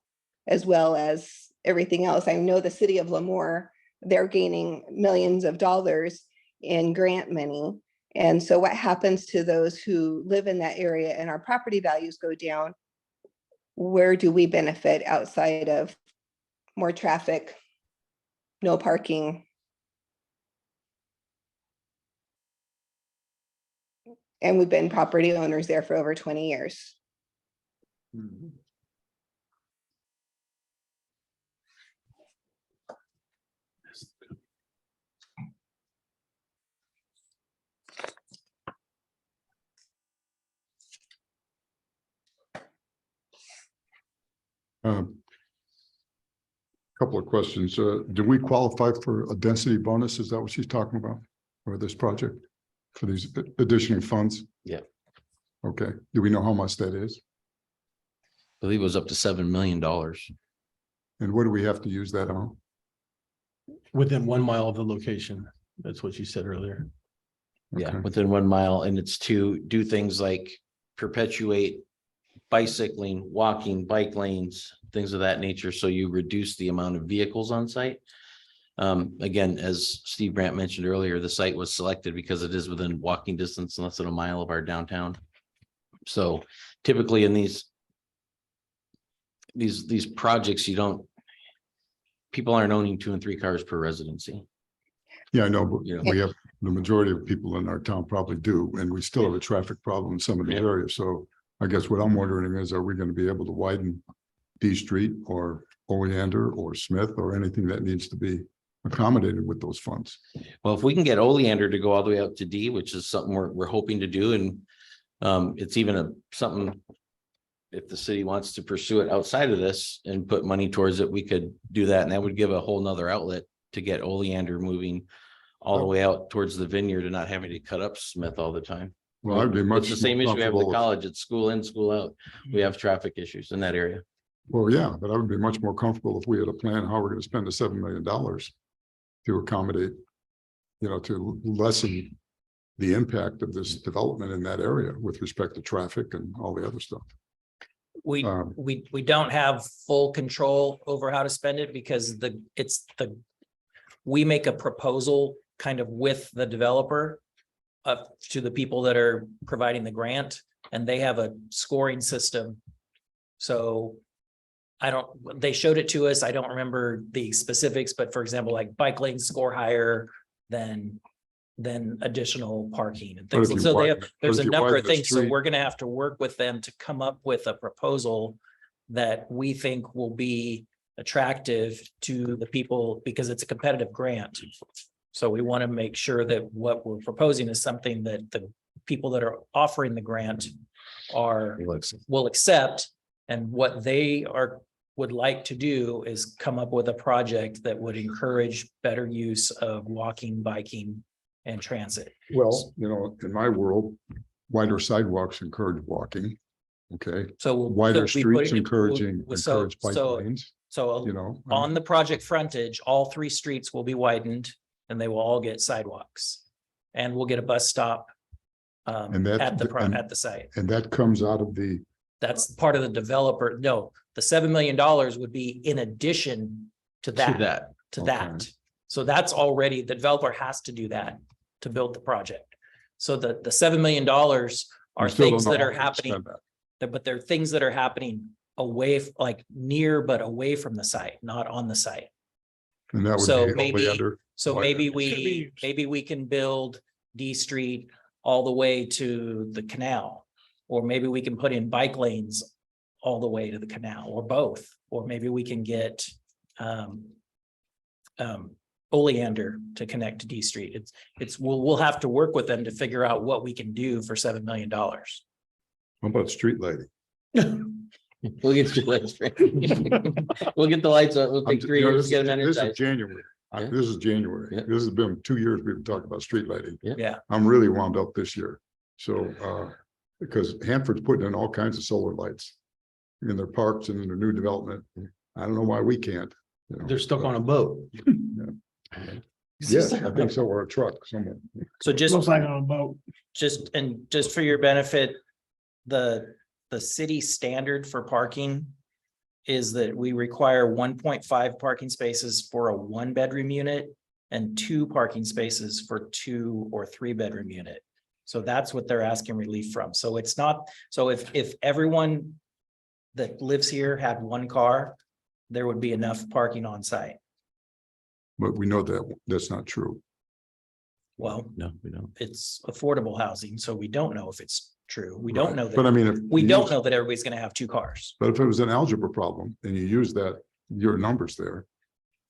as well as everything else. I know the city of Lemoore, they're gaining millions of dollars in grant money. And so what happens to those who live in that area and our property values go down? Where do we benefit outside of more traffic, no parking? And we've been property owners there for over 20 years. Couple of questions. Do we qualify for a density bonus? Is that what she's talking about? Or this project for these additional funds? Yeah. Okay. Do we know how much that is? I believe it was up to $7 million. And what do we have to use that on? Within 1 mile of the location. That's what you said earlier. Yeah, Okay. within 1 mile, and it's to do things like perpetuate bicycling, walking, bike lanes, things of that nature. So you reduce the amount of vehicles on site. Again, as Steve Brandt mentioned earlier, the site was selected because it is within walking distance, less than a mile of our downtown. So typically in these projects, people aren't owning 2 and 3 cars per residency. Yeah, I know, but Yeah. we have, the majority of people in our town probably do, and we still have a traffic problem in some of these Yeah. areas. So I guess what I'm wondering is, are we going to be able to widen D Street or Oleander or Smith or anything that needs to be accommodated with those funds. Well, if we can get Oleander to go all the way out to D, which is something we're hoping to do, and it's even something. If the city wants to pursue it outside of this and put money towards it, we could do that, and that would give a whole nother outlet to get Oleander moving all the way out towards the vineyard and not having to cut up Smith all the time. Well, I'd be much. It's the same issue we have at the college. It's school in, school out. We have traffic issues in that area. Well, yeah, but I would be much more comfortable if we had a plan how we're gonna spend the $7 million to accommodate, to lessen the impact of this development in that area with respect to traffic and all the other stuff. We don't have full control over how to spend it because we make a proposal kind of with the developer to the people that are providing the grant, and they have a scoring system. So they showed it to us. I don't remember the specifics, but for example, like bike lanes score higher than additional parking and things. So there's a number of things. So we're gonna have to work with them to come up with a proposal that we think will be attractive to the people because it's a competitive grant. So we want to make sure that what we're proposing is something that the people that are offering the grant will accept. And what they would like to do is come up with a project that would encourage better use of walking, biking, and transit. Well, in my world, wider sidewalks encourage walking. Okay. So wider streets encourage bike so lanes. So on the project frontage, all 3 streets will be widened and they will all get sidewalks. And we'll get a bus stop at the site. And that comes out of that's part of the developer. No, the $7 million would be in addition to that. So that's already, the developer has to do that to build the project. So the $7 million are things that are happening, but they're things that are happening away, like near, but away from the site, not on the site. And that would maybe we can build D Street all the way to the canal. Or maybe we can put in bike lanes all the way to the canal, or both. Or maybe we can get Oleander to connect to D Street. We'll have to work with them to figure out what we can do for $7 million. How about street lighting? We'll get street lights. We'll get the lights on. We'll take 3 years to get them energized. This is January. Yeah. This is January. Yeah. This has been 2 years we've been talking about street lighting. Yeah. I'm really wound up this year. So because Hanford's putting in all kinds of solar lights in their parks and in their new development. I don't know why we can't. They're stuck on a boat. Yes, I think so, or a truck somewhere. So just Looks like on a boat. just for your benefit, the city standard for parking is that we require 1.5 parking spaces for a 1-bedroom unit and 2 parking spaces for 2 or 3-bedroom unit. So that's what they're asking relief from. So it's not, so if everyone that lives here had 1 car, there would be enough parking on site. But we know that that's not true. Well, No, we don't. it's affordable housing, so we don't know if it's true. We don't know But I that, mean, we don't know that everybody's gonna have 2 cars. But if it was an algebra problem and you use your numbers there,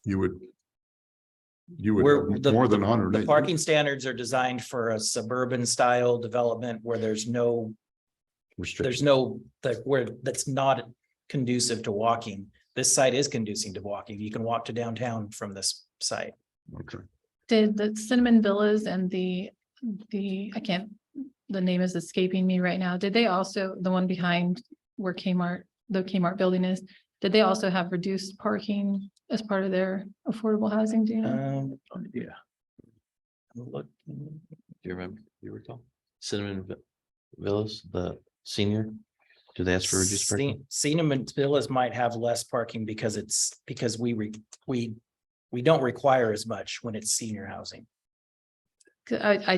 you would have more than 108. The parking standards are designed for a suburban style development where there's no, that's not conducive to walking. This site is conducive to walking. You can walk to downtown from this site. Okay. Did the Cinnamon Villas and the name is escaping me right now. Did they also, the one behind where the Kmart building is, did they also have reduced parking as part of their affordable housing? Do you know? Yeah. Look, do you remember? You recall? Cinnamon Villas, the senior? Do they ask for reduced parking? Cinnamon Villas might have less parking because we don't require as much when it's senior housing. I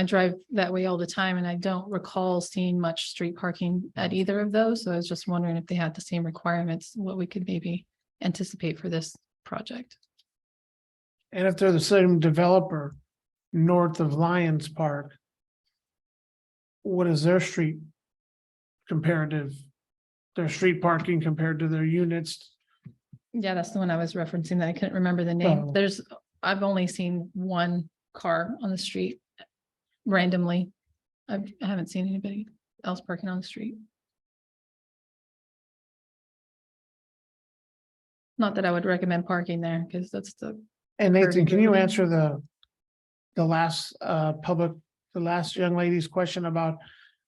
drive that way all the time and I don't recall seeing much street parking at either of those. So I was just wondering if they had the same requirements, what we could maybe anticipate for this project. And if they're the same developer north of Lions Park, what is their street comparative? Their street parking compared to their units Yeah, that's the one I was referencing that I couldn't remember the name. Oh. I've only seen one car on the street randomly. I haven't seen anybody else parking on the street. Not that I would recommend parking there because that's the, And Nathan, can you Curvy. answer the last the last young lady's question about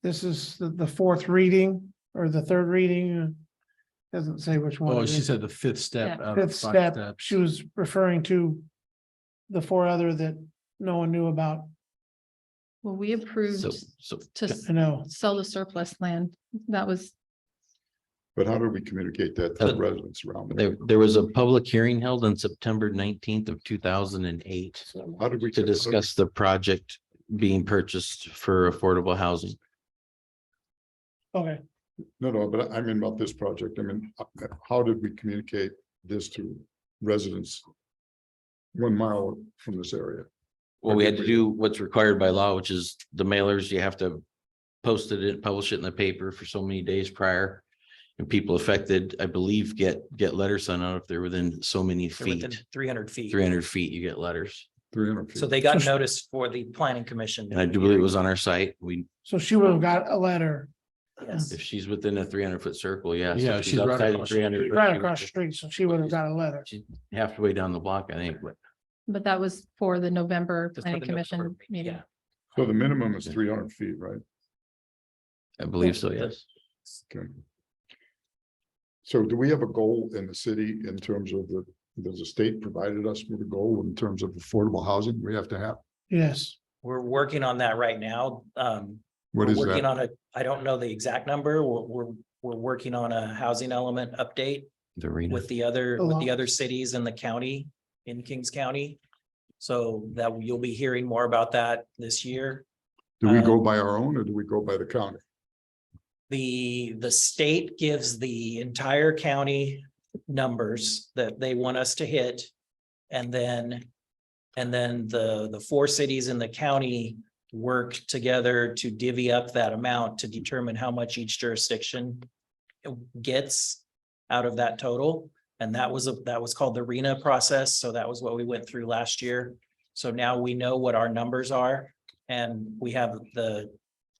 this is the fourth reading or the third reading? Doesn't say which one. Oh, it she is. said the fifth step. Yeah. of Fifth five step, steps. she was referring to the four other that no one knew about. well, we approved So to I know. sell the surplus land. That was, But how do we communicate that to the residents around there? there was a public hearing held on September 19th of 2008 How did we? to discuss the project being purchased for affordable housing. Okay, No, but I mean about this project. I mean, how did we communicate this to residents 1 mile from this area? Well, we had to do what's required by law, which is the mailers, you have to post it, publish it in the paper for so many days prior. And people affected, I believe, get letters sent out if they're within so many They're within feet, 300 feet. 300 feet, you get letters. 300 feet. So they got notice for the planning commission. And I do believe it was on our site. so she would have got a letter Yes. If she's within a 300-foot circle, yes. Yeah, If she's right outside of across the 300, right across the street, so she would have got a letter. she's halfway down the block, I think, but but that was for the November Just for planning the commission November, meeting. yeah. So the minimum is 300 feet, right? I believe so, yes. Okay. So do we have a goal in the city in terms of does the state provided us with a goal in terms of affordable housing we have to have? Yes, We're working on that right now. What We're is working that? on I don't know the exact number. We're working on a housing element update The arena. with the other cities in the county, in Kings County. So that you'll be hearing more about that this year. Do we go by our own or do we go by the county? The state gives the entire county numbers that they want us to hit. And then the four cities in the county work together to divvy up that amount to determine how much each jurisdiction gets out of that total. And that was called the RENA process. So that was what we went through last year. So now we know what our numbers are and we have the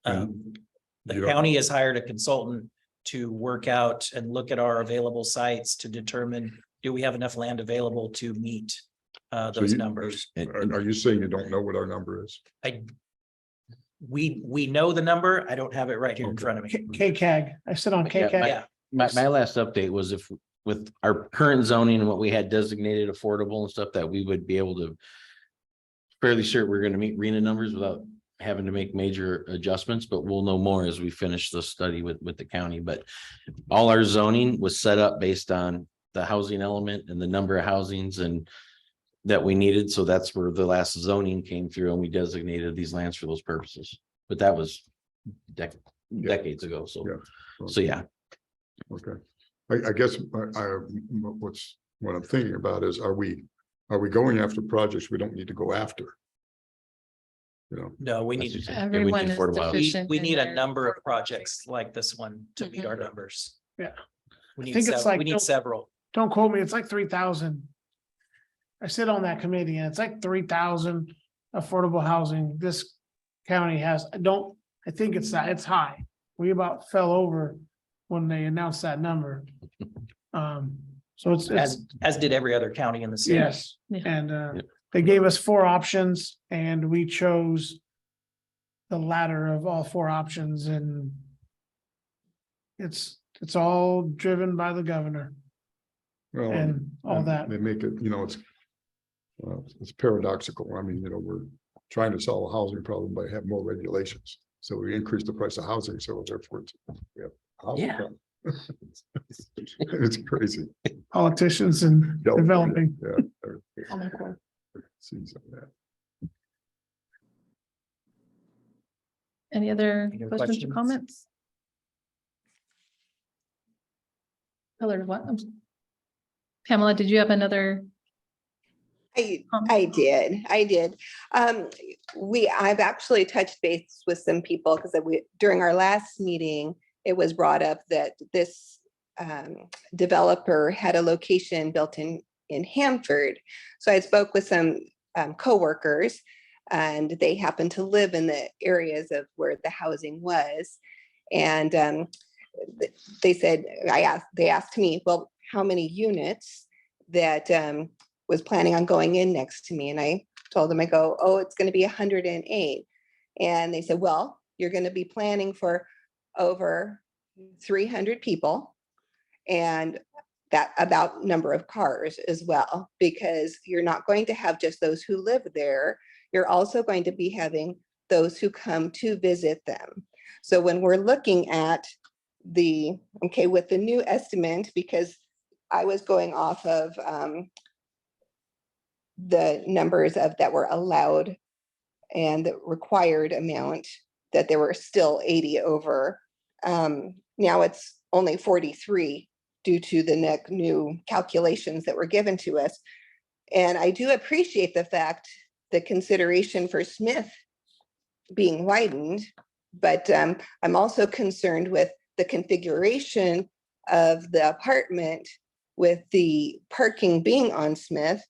Yeah. county has hired a consultant to work out and look at our available sites to determine, do we have enough land available to meet those numbers? Are you saying you don't know what our number is? We know the number. I don't have it right here in front of me. KCAG, I sit on Yeah, KCAG. Yeah, My last update was if with our current zoning and what we had designated affordable and stuff, that we would be able to fairly sure we're gonna meet RENA numbers without having to make major adjustments, but we'll know more as we finish the study with the county. But all our zoning was set up based on the housing element and the number of housings and that we needed. So that's where the last zoning came through and we designated these lands for those purposes. But that was decades ago. So, Yeah. so yeah. Okay. I guess what I'm thinking about is, are we going after projects we don't need to go after? You know, no, we That's need, what I'm saying. Everyone need is affordable housing. deficient. we in need a their- number of projects like this one to meet Mhm. our numbers. Yeah. We think it's like- we need several. Don't quote me, it's like 3,000. I sit on that committee and it's like 3,000 affordable housing this county has. I think it's high. We about fell over when they announced that number. So it's, As did every other county in the state. yes, Yeah. and Yep. they gave us 4 options and we chose the latter of all 4 options and it's all driven by the governor well, and all that. They make it, it's paradoxical. I mean, we're trying to solve a housing problem by having more regulations. So we increase the price of housing, so therefore we have a housing Yeah. problem. It's crazy. Politicians and developing. Yeah. Seems like that. Any other Any other questions or questions? comments? Heather, what? Pamela, did you have another? I did. I've actually touched base with some people because during our last meeting, it was brought up that this developer had a location built in Hanford. So I spoke with some coworkers, and they happened to live in the areas of where the housing was. And they said, they asked me, well, how many units that was planning on going in next to me? And I told them, I go, oh, it's going to be 108. And they said, well, you're going to be planning for over 300 people, and that about number of cars as well, because you're not going to have just those who live there. You're also going to be having those who come to visit them. So when we're looking at with the new estimate, because I was going off of the numbers of that were allowed and the required amount, that there were still 80 over. Now it's only 43 due to the new calculations that were given to us. And I do appreciate the fact, the consideration for Smith being widened, but I'm also concerned with the configuration of the apartment with the parking being on Smith.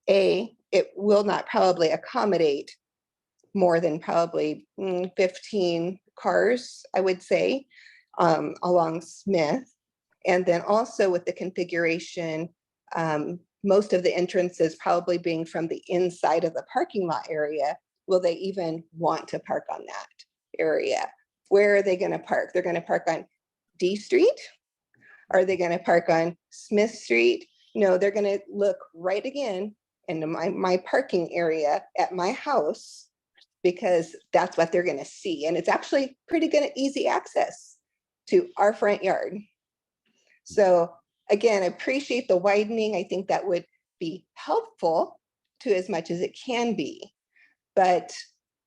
It will not probably accommodate more than probably 15 cars, I would say, along Smith. And then also with the configuration, most of the entrances probably being from the inside of the parking lot area. Will they even want to park on that area? Where are they going to park? They're going to park on D Street? Are they going to park on Smith Street? No, they're going to look right again into my parking area at my house, because that's what they're going to see. And it's actually pretty good, easy access to our front yard. So again, I appreciate the widening. I think that would be helpful to as much as it can be, but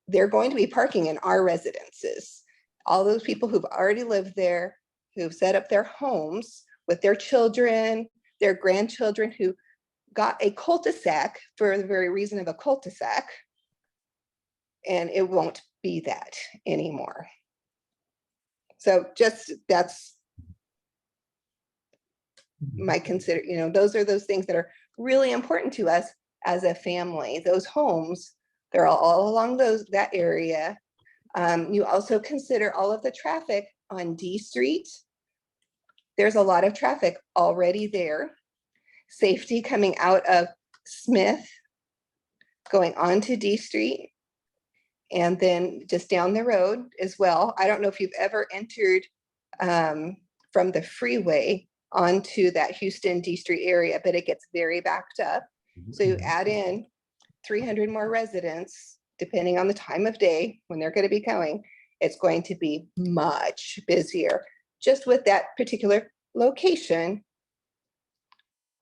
they're going to be parking in our residences. All those people who've already lived there, who've set up their homes with their children, their grandchildren, who got a cul-de-sac for the very reason of a cul-de-sac, and it won't be that anymore. So just, that's my those are those things that are really important to us as a family. Those homes, they're all along that area. You also consider all of the traffic on D Street. There's a lot of traffic already there. Safety coming out of Smith, going on to D Street, and then just down the road as well. I don't know if you've ever entered from the freeway onto that Houston D Street area, but it gets very backed up. So you add in 300 more residents, depending on the time of day when they're going to be going, it's going to be much busier just with that particular location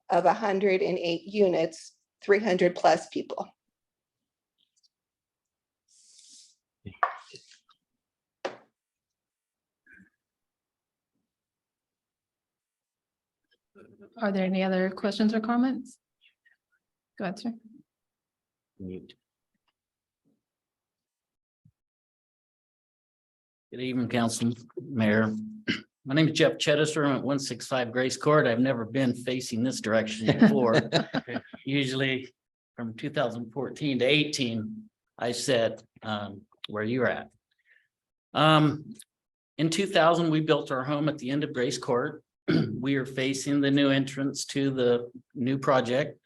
of 108 units, 300 plus people. Are there any other questions or comments? Go ahead, sir. Mute. Good evening, Council, Mayor. My name is Jeff Chedester. I'm at 165 Grace Court. I've never been facing this direction before. Usually from 2014 to 18, I said where you're at. In 2000, we built our home at the end of Grace Court. We are facing the new entrance to the new project.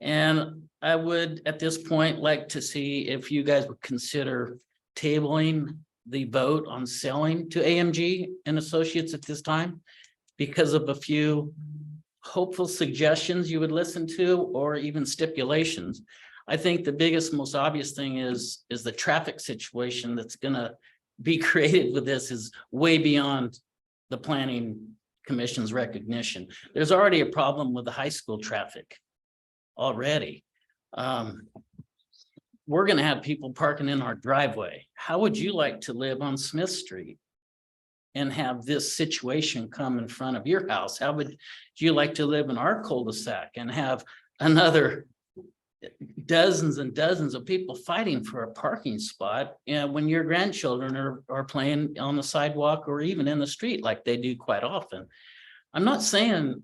And I would, at this point, like to see if you guys would consider tabling the vote on selling to AMG and Associates at this time, because of a few hopeful suggestions you would listen to, or even stipulations. I think the biggest, most obvious thing is the traffic situation that's gonna be created with this is way beyond the Planning Commission's recognition. There's already a problem with the high school traffic already. We're going to have people parking in our driveway. How would you like to live on Smith Street and have this situation come in front of your house? How would you like to live in our cul-de-sac and have another dozens and dozens of people fighting for a parking spot, and when your grandchildren are playing on the sidewalk or even in the street like they do quite often? I'm not saying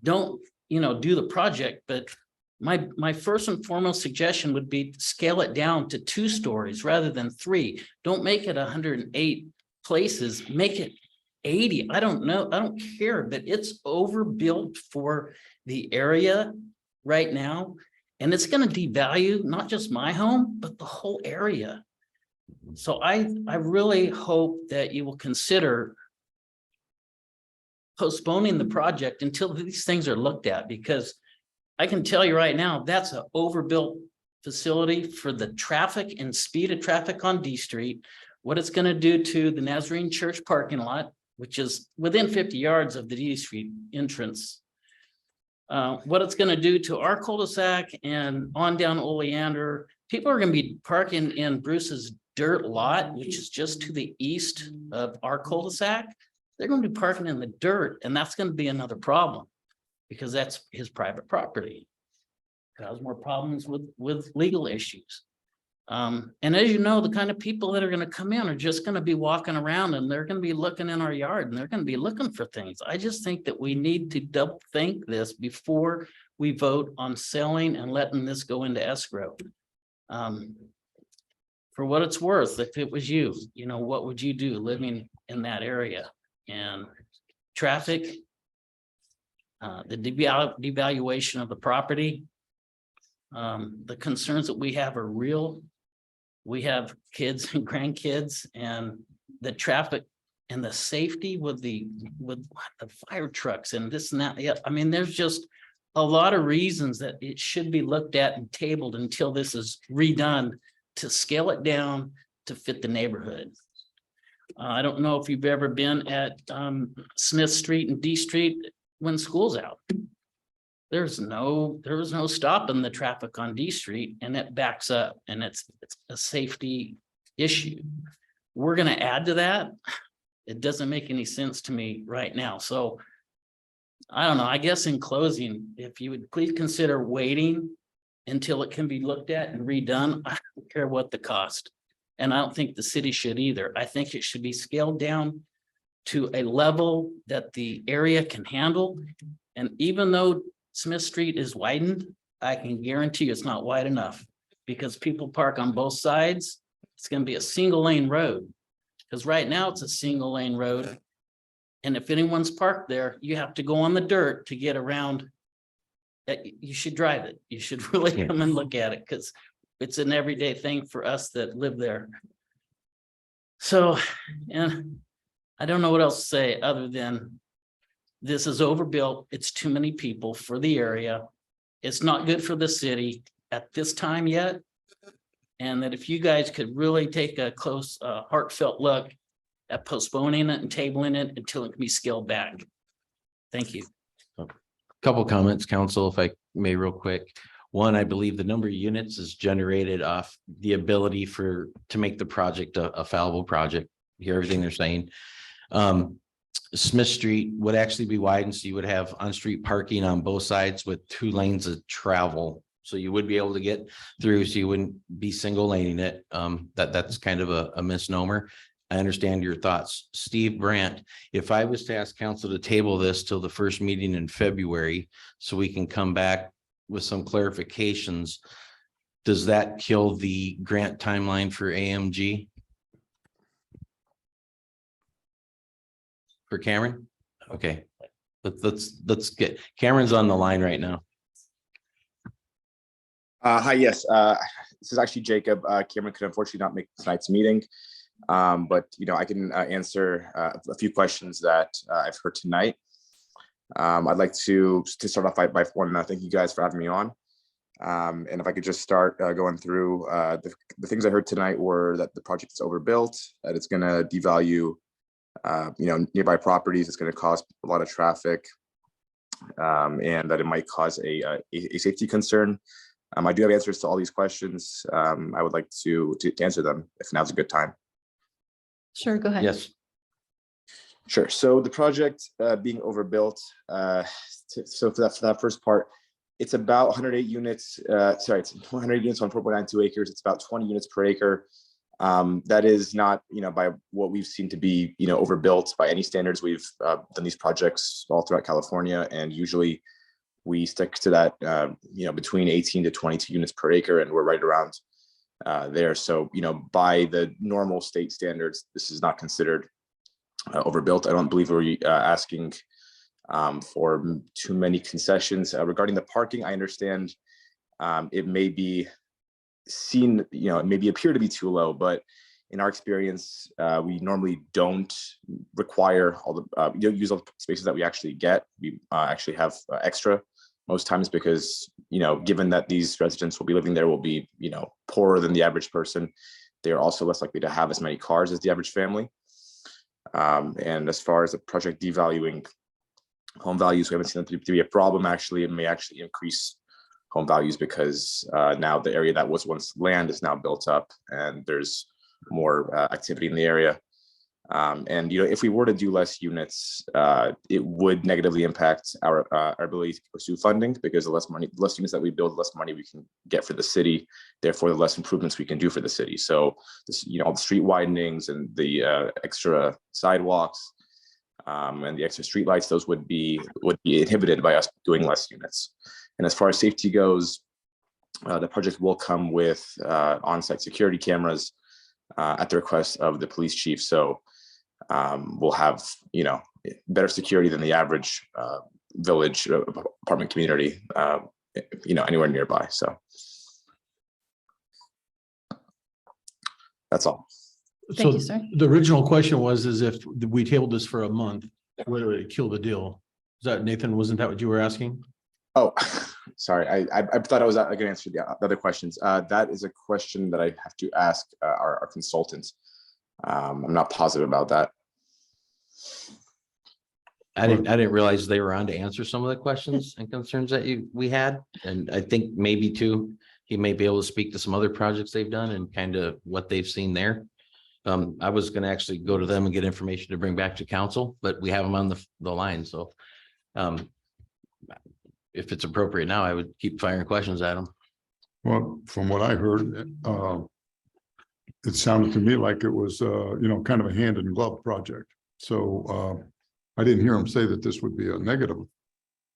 don't, do the project, but my first and foremost suggestion would be to scale it down to 2 stories rather than 3. Don't make it 108 places, make it 80. I don't know. I don't care, but it's overbuilt for the area right now. And it's going to devalue not just my home, but the whole area. So I really hope that you will consider postponing the project until these things are looked at, because I can tell you right now, that's an overbuilt facility for the traffic and speed of traffic on D Street. What it's going to do to the Nazarene Church parking lot, which is within 50 yards of the D Street entrance. What it's going to do to our cul-de-sac and on down Oleander. People are going to be parking in Bruce's dirt lot, which is just to the east of our cul-de-sac. They're going to be parking in the dirt, and that's going to be another problem because that's his private property. Cause more problems with legal issues. And as you know, the kind of people that are going to come in are just going to be walking around, and they're going to be looking in our yard, and they're going to be looking for things. I just think that we need to double think this before we vote on selling and letting this go into escrow. For what it's worth, if it was you, what would you do living in that area? And traffic, the devaluation of the property, the concerns that we have are real. We have kids and grandkids, and the traffic and the safety with the fire trucks and this and that. Yeah, I mean, there's just a lot of reasons that it should be looked at and tabled until this is redone to scale it down to fit the neighborhood. I don't know if you've ever been at Smith Street and D Street when school's out. There was no stopping the traffic on D Street, and it backs up, and it's a safety issue. We're going to add to that. It doesn't make any sense to me right now. So I don't know. I guess in closing, if you would please consider waiting until it can be looked at and redone. I don't care what the cost. And I don't think the city should either. I think it should be scaled down to a level that the area can handle. And even though Smith Street is widened, I can guarantee you it's not wide enough because people park on both sides. It's going to be a single lane road because right now it's a single lane road. And if anyone's parked there, you have to go on the dirt to get around. You should drive it. You should really come and look at it because it's an everyday thing for us that live there. So, and I don't know what else to say other than this is overbuilt. It's too many people for the area. It's not good for the city at this time yet. And that if you guys could really take a close, heartfelt look at postponing it and tabling it until it can be scaled back. Thank you. Couple comments, council, if I may, real quick. One, I believe the number of units is generated off the ability to make the project a fallible project. Hear everything they're saying. Smith Street would actually be widened, so you would have on-street parking on both sides with 2 lanes of travel. So you would be able to get through, so you wouldn't be single laning it. That's kind of a misnomer. I understand your thoughts. Steve Brandt, if I was to ask council to table this till the first meeting in February, so we can come back with some clarifications, does that kill the grant timeline for AMG? For Cameron? Okay, let's get, Cameron's on the line right now. Hi, yes, this is actually Jacob. Cameron could unfortunately not make tonight's meeting. But I can answer a few questions that I've heard tonight. I'd like to start off by thank you guys for having me on. And if I could just start going through the things I heard tonight were that the project is overbuilt, that it's going to devalue nearby properties, it's going to cause a lot of traffic, and that it might cause a safety concern. I do have answers to all these questions. I would like to answer them if now's a good time. Sure, go ahead. Yes. Sure. So the project being overbuilt, so for that first part, it's about 108 units. Sorry, it's 100 units on 4.92 acres. It's about 20 units per acre. That is not, by what we've seen to be, overbuilt by any standards. We've done these projects all throughout California, and usually we stick to that, between 18 to 22 units per acre, and we're right around there. So, by the normal state standards, this is not considered overbuilt. I don't believe we're asking for too many concessions. Regarding the parking, I understand it may be seen, it maybe appear to be too low, but in our experience, we normally don't require all the, use all the spaces that we actually get. We actually have extra most times because, given that these residents will be living there will be, poorer than the average person, they are also less likely to have as many cars as the average family. And as far as the project devaluing home values, we haven't seen that to be a problem. Actually, it may actually increase home values because now the area that was once land is now built up and there's more activity in the area. And if we were to do less units, it would negatively impact our ability to pursue funding, because the less units that we build, the less money we can get for the city. Therefore, the less improvements we can do for the city. So, all the street widenings and the extra sidewalks and the extra streetlights, those would be inhibited by us doing less units. And as far as safety goes, the project will come with on-site security cameras at the request of the police chief. So we'll have, better security than the average village apartment community, anywhere nearby. So that's all. Thank So you, sir. the original question was, is if we tabled this for a month, whether it kill the deal? Is that, Nathan, wasn't that what you were asking? Oh, sorry. I thought I was going to answer the other questions. That is a question that I have to ask our consultants. I'm not positive about that. I didn't realize they were on to answer some of the questions and concerns that we had. And I think maybe too, he may be able to speak to some other projects they've done and kind of what they've seen there. I was going to actually go to them and get information to bring back to council, but we have them on the line. So if it's appropriate now, I would keep firing questions at them. Well, from what I heard, it sounded to me like it was, kind of a hand in glove project. So I didn't hear him say that this would be a negative.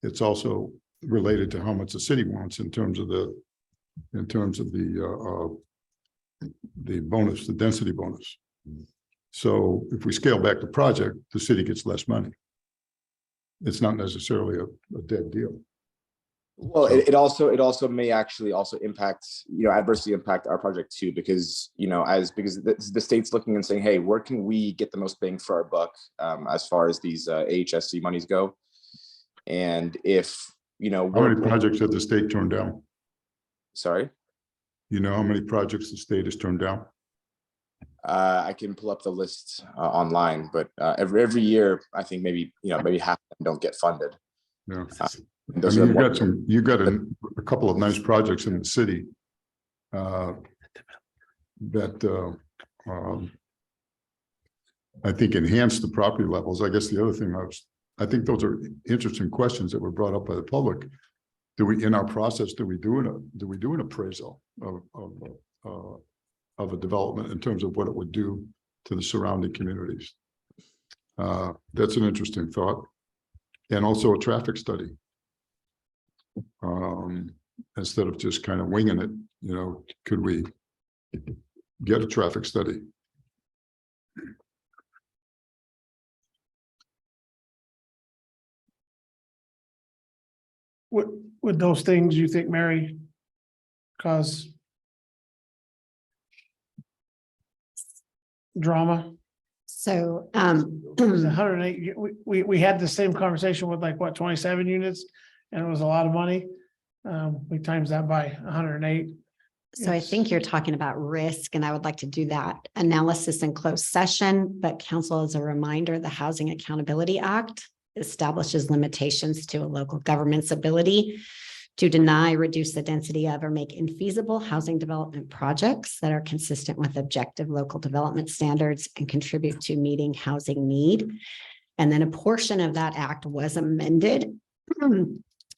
It's also related to how much the city wants in terms of the bonus, the density bonus. So if we scale back the project, the city gets less money. It's not necessarily a dead deal. Well, it also may actually also impact, adversely impact our project too, because, because the state's looking and saying, hey, where can we get the most bang for our buck as far as these AHSC monies go? And if, how many projects have the state turned down? Sorry? You know how many projects the state has turned down? I can pull up the list online, but every year, I think maybe half of them don't get funded. Yeah. You got a couple of nice projects in the city that I think enhance the property levels. I guess the other thing I think those are interesting questions that were brought up by the public. In our process, do we do an appraisal of a development in terms of what it would do to the surrounding communities? That's an interesting thought. And also a traffic study. Instead of just kind of winging it, could we get a traffic study? Would those things, you think, Mary, cause drama? So, It was 108, we had the same conversation with 27 units, and it was a lot of money. We times that by 108. So I think you're talking about risk, and I would like to do that analysis in closed session, but council, as a reminder, the Housing Accountability Act establishes limitations to a local government's ability to deny, reduce the density of, or make infeasible housing development projects that are consistent with objective local development standards and contribute to meeting housing need. And then a portion of that act was amended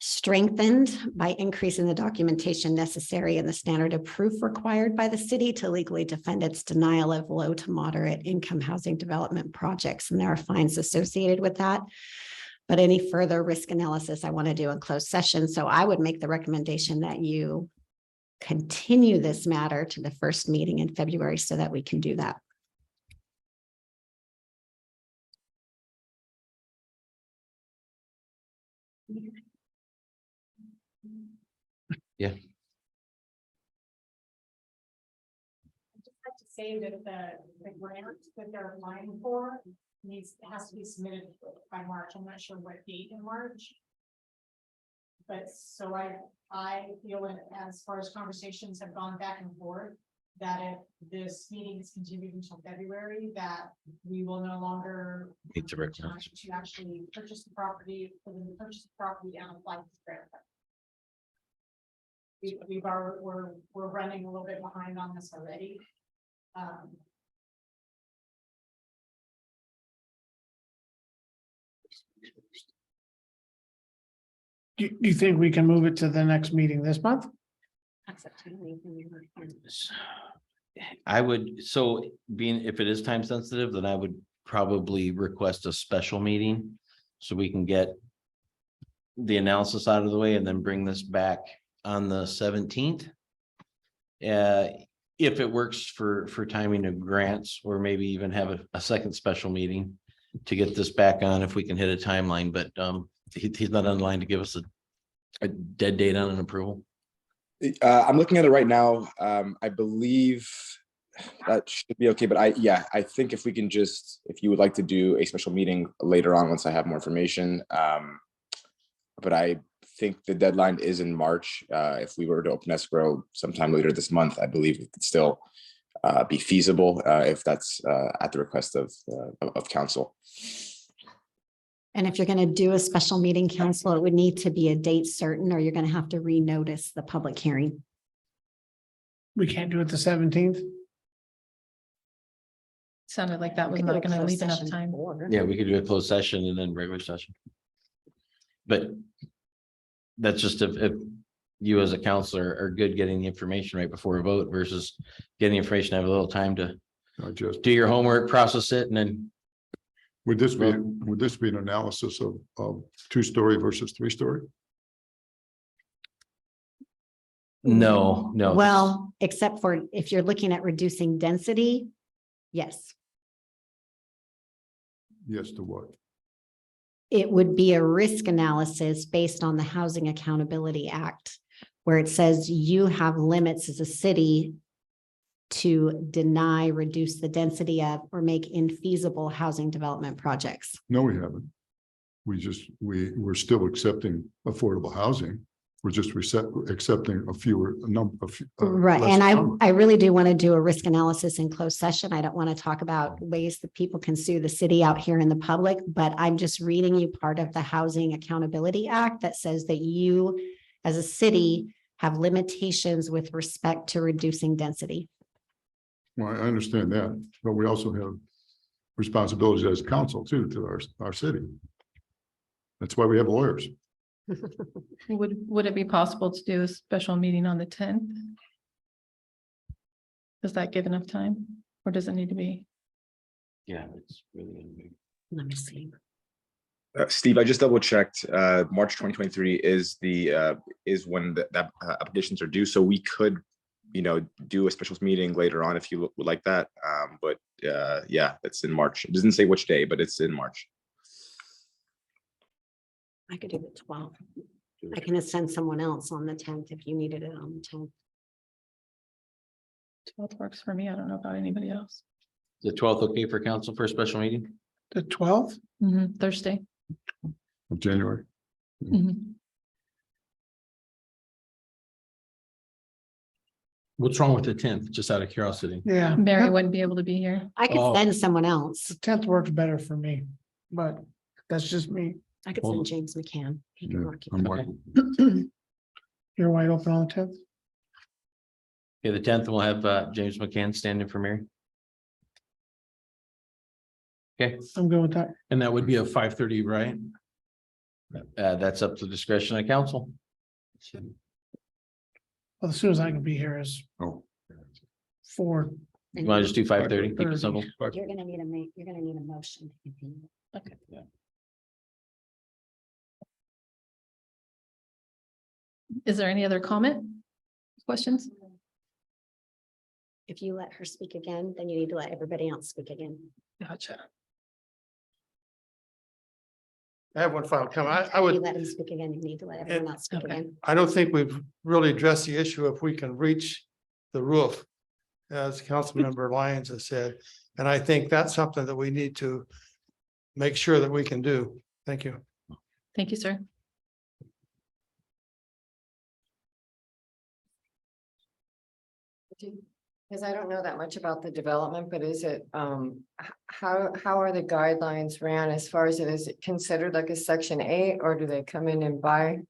strengthened by increasing the documentation necessary and the standard of proof required by the city to legally defend its denial of low to moderate income housing development projects. And there are fines associated with that. But any further risk analysis I want to do in closed session. So I would make the recommendation that you continue this matter to the first meeting in February so that we can do that. Yeah. I'd just like to say that the grant that they're applying for has to be submitted by March. I'm not sure what date in March. But so I feel that as far as conversations have gone back and forth, that if this meeting is continued until February, that we will no longer Need to have recognize. time to actually purchase the property, for them to purchase the property and apply for the grant. We're running a little bit behind on this already. Do you think we can move it to the next meeting this month? I would, so being, if it is time sensitive, then I would probably request a special meeting. So we can get the analysis out of the way and then bring this back on the 17th. If it works for timing of grants, or maybe even have a second special meeting to get this back on if we can hit a timeline, but he's not online to give us a dead date on an approval. I'm looking at it right now. I believe that should be okay, but I think if we can just, if you would like to do a special meeting later on, once I have more information. But I think the deadline is in March. If we were to open escrow sometime later this month, I believe it could still be feasible if that's at the request of council. And if you're going to do a special meeting, council, it would need to be a date certain, or you're going to have to renotice the public hearing. We can't do it the 17th. Sounded like that was We could do not a going to closed leave enough session time. before. Yeah, we could do a closed session and then regular session. But that's just if you as a counselor are good getting the information right before a vote versus getting information, have a little time to do your homework, process it, and then. Would this be an analysis of 2-story versus 3-story? No. Well, except for if you're looking at reducing density, yes. Yes to what? It would be a risk analysis based on the Housing Accountability Act, where it says you have limits as a city to deny, reduce the density of, or make infeasible housing development projects. No, we haven't. We're still accepting affordable housing. We're just accepting a number of. Right, and I really do want to do a risk analysis in closed session. I don't want to talk about ways that people can sue the city out here in the public, but I'm just reading you part of the Housing Accountability Act that says that you, as a city, have limitations with respect to reducing density. Well, I understand that, but we also have responsibilities as council too, to our city. That's why we have lawyers. Would it be possible to do a special meeting on the 10th? Does that give enough time, or does it need to be? Yeah, it's really. Let me see. Steve, I just double checked. March 2023 is when that applications are due. So we could, do a special meeting later on if you would like that. But yeah, it's in March. It doesn't say which day, but it's in March. I could do the 12th. I can send someone else on the 10th if you needed it on the 10th. 12th works for me. I don't know about anybody else. The 12th okay for council for a special meeting? The 12th? Thursday. Of January. What's wrong with the 10th? Just out of curiosity. Yeah. Mary wouldn't be able to be here. I could send someone else. The 10th works better for me, but that's just me. I could send James McCann. He can work it. I'm working. You're wide open on the 10th? Okay, the 10th, we'll have James McCann standing for Mary. Okay. I'm good with that. And that would be a 5:30, right? That's up to discretion of council. Well, as soon as I can be here is Oh. 4. You want to just do 5:30? Keep it simple. You're gonna need you're gonna need a motion. Okay. Is there any other comment? Questions? If you let her speak again, then you need to let everybody else speak again. Gotcha. I have one final comment. I If you would, let him speak again, you need to let everyone else speak okay. again. I don't think we've really addressed the issue if we can reach the roof, as Councilmember Lyons has said. And I think that's something that we need to make sure that we can do. Thank you. Thank you, sir. Because I don't know that much about the development, but is it, how are the guidelines ran as far as is it considered like a section 8, or do they come in and buy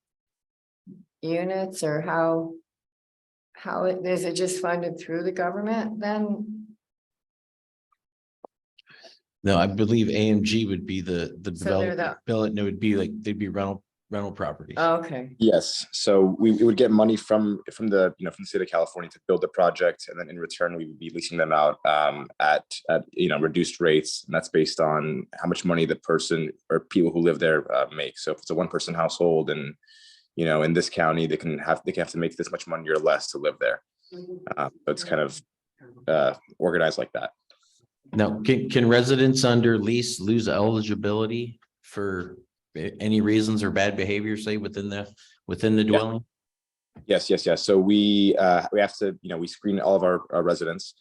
units, or is it just funded through the government then? No, I believe AMG would be the So they're developer, bill it, and it would be like, they'd be rental properties. Okay, Yes, so we would get money from the, from the state of California to build the project, and then in return, we would be leasing them out at reduced rates. And that's based on how much money the person or people who live there make. So if it's a one-person household and, in this county, they have to make this much money or less to live there. So it's kind of organized like that. Now, can residents under lease lose eligibility for any reasons or bad behavior, say within the dwelling? Yes. So we have to, we screen all of our residents,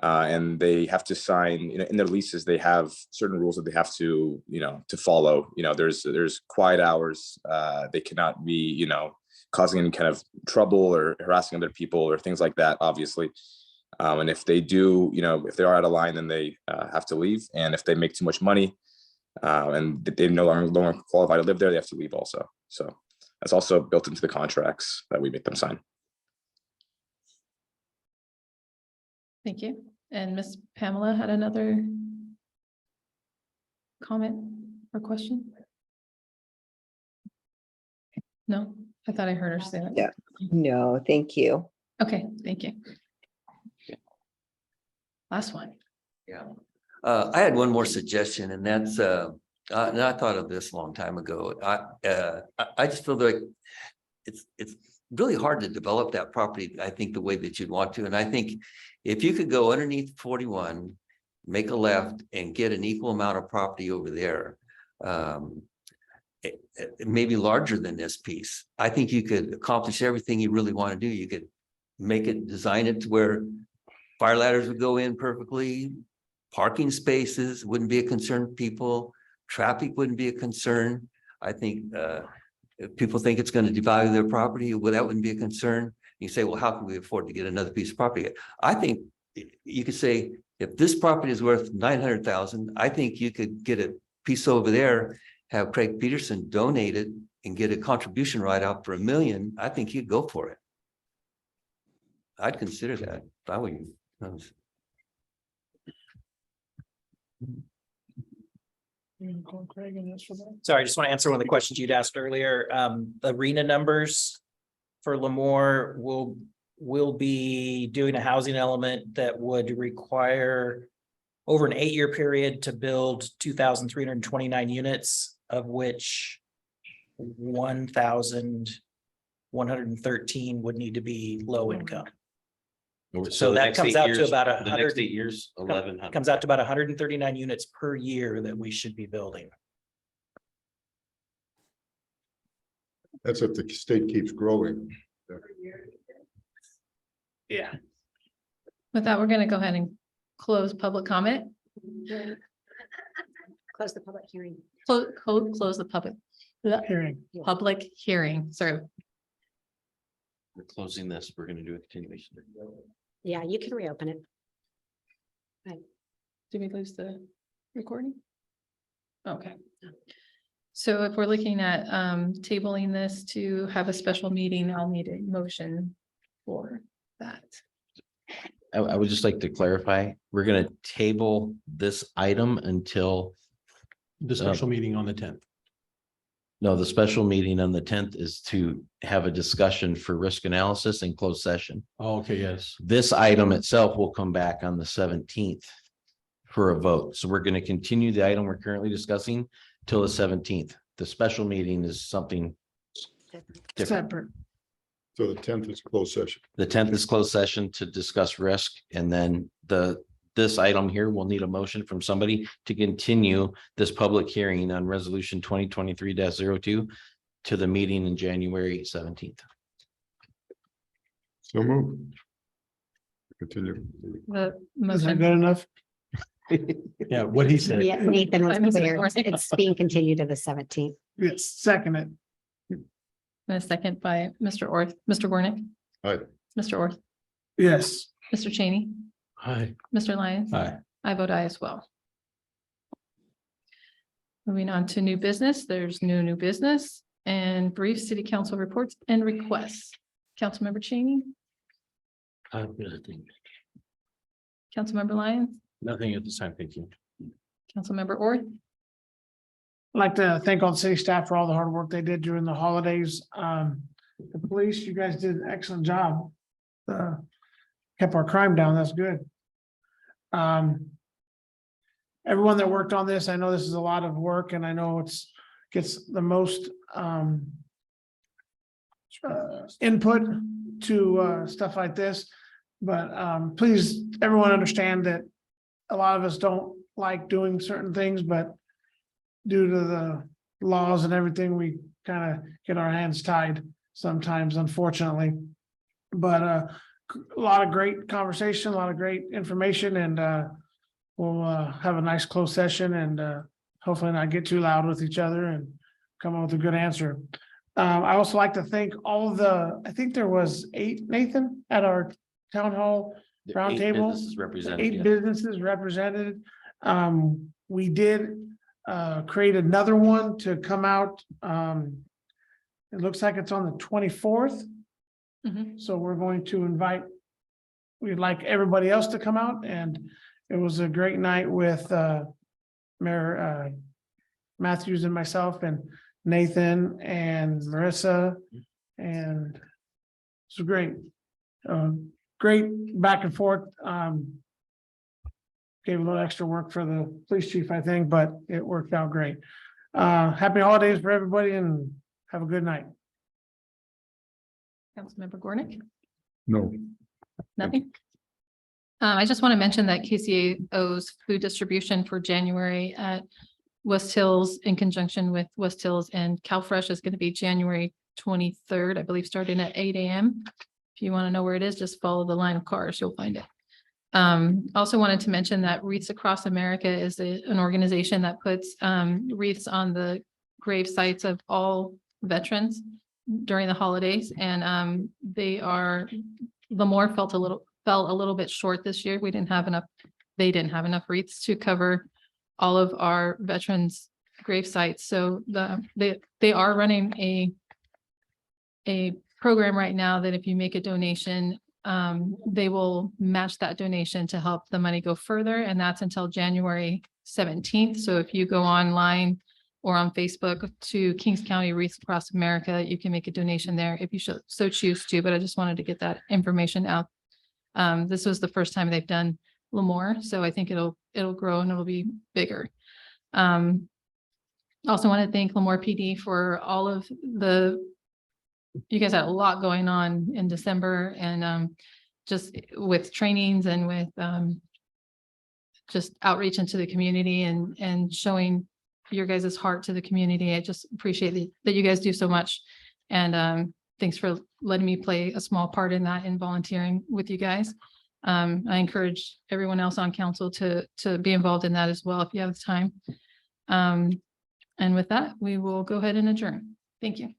and they have to sign, in their leases, they have certain rules that they have to, to follow. There's quiet hours. They cannot be, causing any kind of trouble or harassing other people or things like that, obviously. And if they do, if they are out of line, then they have to leave. And if they make too much money, and they no longer qualify to live there, they have to leave also. So that's also built into the contracts that we make them sign. Thank you. And Miss Pamela had another comment or question? No, I thought I heard her say that. Yeah. No, thank you. Okay, thank you. Last one. Yeah. I had one more suggestion, and that's, and I thought of this a long time ago. I just feel like it's really hard to develop that property, I think, the way that you'd want to. And I think if you could go underneath 41, make a left and get an equal amount of property over there, it may be larger than this piece. I think you could accomplish everything you really want to do. You could make it, design it to where fire ladders would go in perfectly. Parking spaces wouldn't be a concern to people. Traffic wouldn't be a concern. I think if people think it's going to devalue their property, well, that wouldn't be a concern. You say, well, how can we afford to get another piece of property? I think you could say, if this property is worth 900,000, I think you could get a piece over there, have Craig Peterson donate it and get a contribution right out for $1 million. I think you'd go for it. I'd consider that if I were you. Sorry, I just want to answer one of the questions you'd asked earlier. Arena numbers for Lemoore will be doing a housing element that would require over an 8-year period to build 2,329 units, of which 1,113 would need to be low income. So the that next comes 8 out years- to about the next 100. 8 years, 1,100. Comes out to about 139 units per year that we should be building. That's if the state keeps growing. Yeah. With that, we're going to go ahead and close public comment. Close the public hearing. Close the Hearing. public hearing. Sorry. We're closing this. We're going to do a continuation. Yeah, you can reopen it. Did we lose the recording? Okay. So if we're looking at tabling this to have a special meeting, I'll need a motion for that. I would just like to clarify, we're going to table this item until The special meeting on the 10th. No, the special meeting on the tenth is to have a discussion for risk analysis and closed session. Oh, okay, yes. This item itself will come back on the 17th for a vote. So we're going to continue the item we're currently discussing till the 17th. The special meeting is something different. Separate. So the 10th is closed session. The 10th is closed session to discuss risk, and then this item here will need a motion from somebody to continue this public hearing on resolution 2023-02 to the meeting in January 17th. So move. Continue. The Is that motion, good enough? Yeah, what he said. Yeah, Nathan I was missed it. clear. It's being continued to the 17th. Yes, second it. and a second by Mr. Orth, Mr. Warnick, Aye. Mr. Orth, Yes. Mr. Cheney, Hi. Mr. Lyons. Hi. I vote aye as well. Moving on to new business, there's new business and brief city council reports and requests. Councilmember Cheney, Councilmember Lyons, Nothing at this time. Thank you. Councilmember Orth, I'd like to thank all the city staff for all the hard work they did during the holidays. The police, you guys did an excellent job. Kept our crime down. That's good. Everyone that worked on this, I know this is a lot of work and I know gets the most input to stuff like this. But please, everyone understand that a lot of us don't like doing certain things, but due to the laws and everything, we kind of get our hands tied sometimes, unfortunately. But a lot of great conversation, a lot of great information, and we'll have a nice closed session and hopefully not get too loud with each other and come up with a good answer. I also like to thank all of I think there was 8, Nathan, at our town hall roundtable. 8 businesses represented. We did create another one to come out. It looks like it's on the 24th. So we're going to we'd like everybody else to come out, and it was a great night with Mayor Matthews and myself and Nathan and Marissa, and it's great. Great back and forth. Gave a little extra work for the police chief, I think, but it worked out great. Happy holidays for everybody and have a good night. Councilmember Gornick, No. nothing. I just want to mention that KCAO's food distribution for January at West Hills in conjunction with West Hills and CalFresh is going to be January 23rd, I believe, starting at 8 a.m. If you want to know where it is, just follow the line of cars, you'll find it. Also wanted to mention that Wreaths Across America is an organization that puts wreaths on the grave sites of all veterans during the holidays, and Lemoore fell a little bit short this year. They didn't have enough wreaths to cover all of our veterans' grave sites. So they are running a program right now that if you make a donation, they will match that donation to help the money go further, and that's until January 17th. So if you go online or on Facebook to Kings County Wreaths Across America, you can make a donation there if you so choose to, but I just wanted to get that information out. This was the first time they've done Lemoore, so I think it'll grow and it'll be bigger. Also want to thank Lemoore PD for all of you guys had a lot going on in December, and just with trainings and with just outreach into the community and showing your guys' heart to the community. I just appreciate that you guys do so much. And thanks for letting me play a small part in that and volunteering with you guys. I encourage everyone else on council to be involved in that as well if you have the time. And with that, we will go ahead and adjourn. Thank you.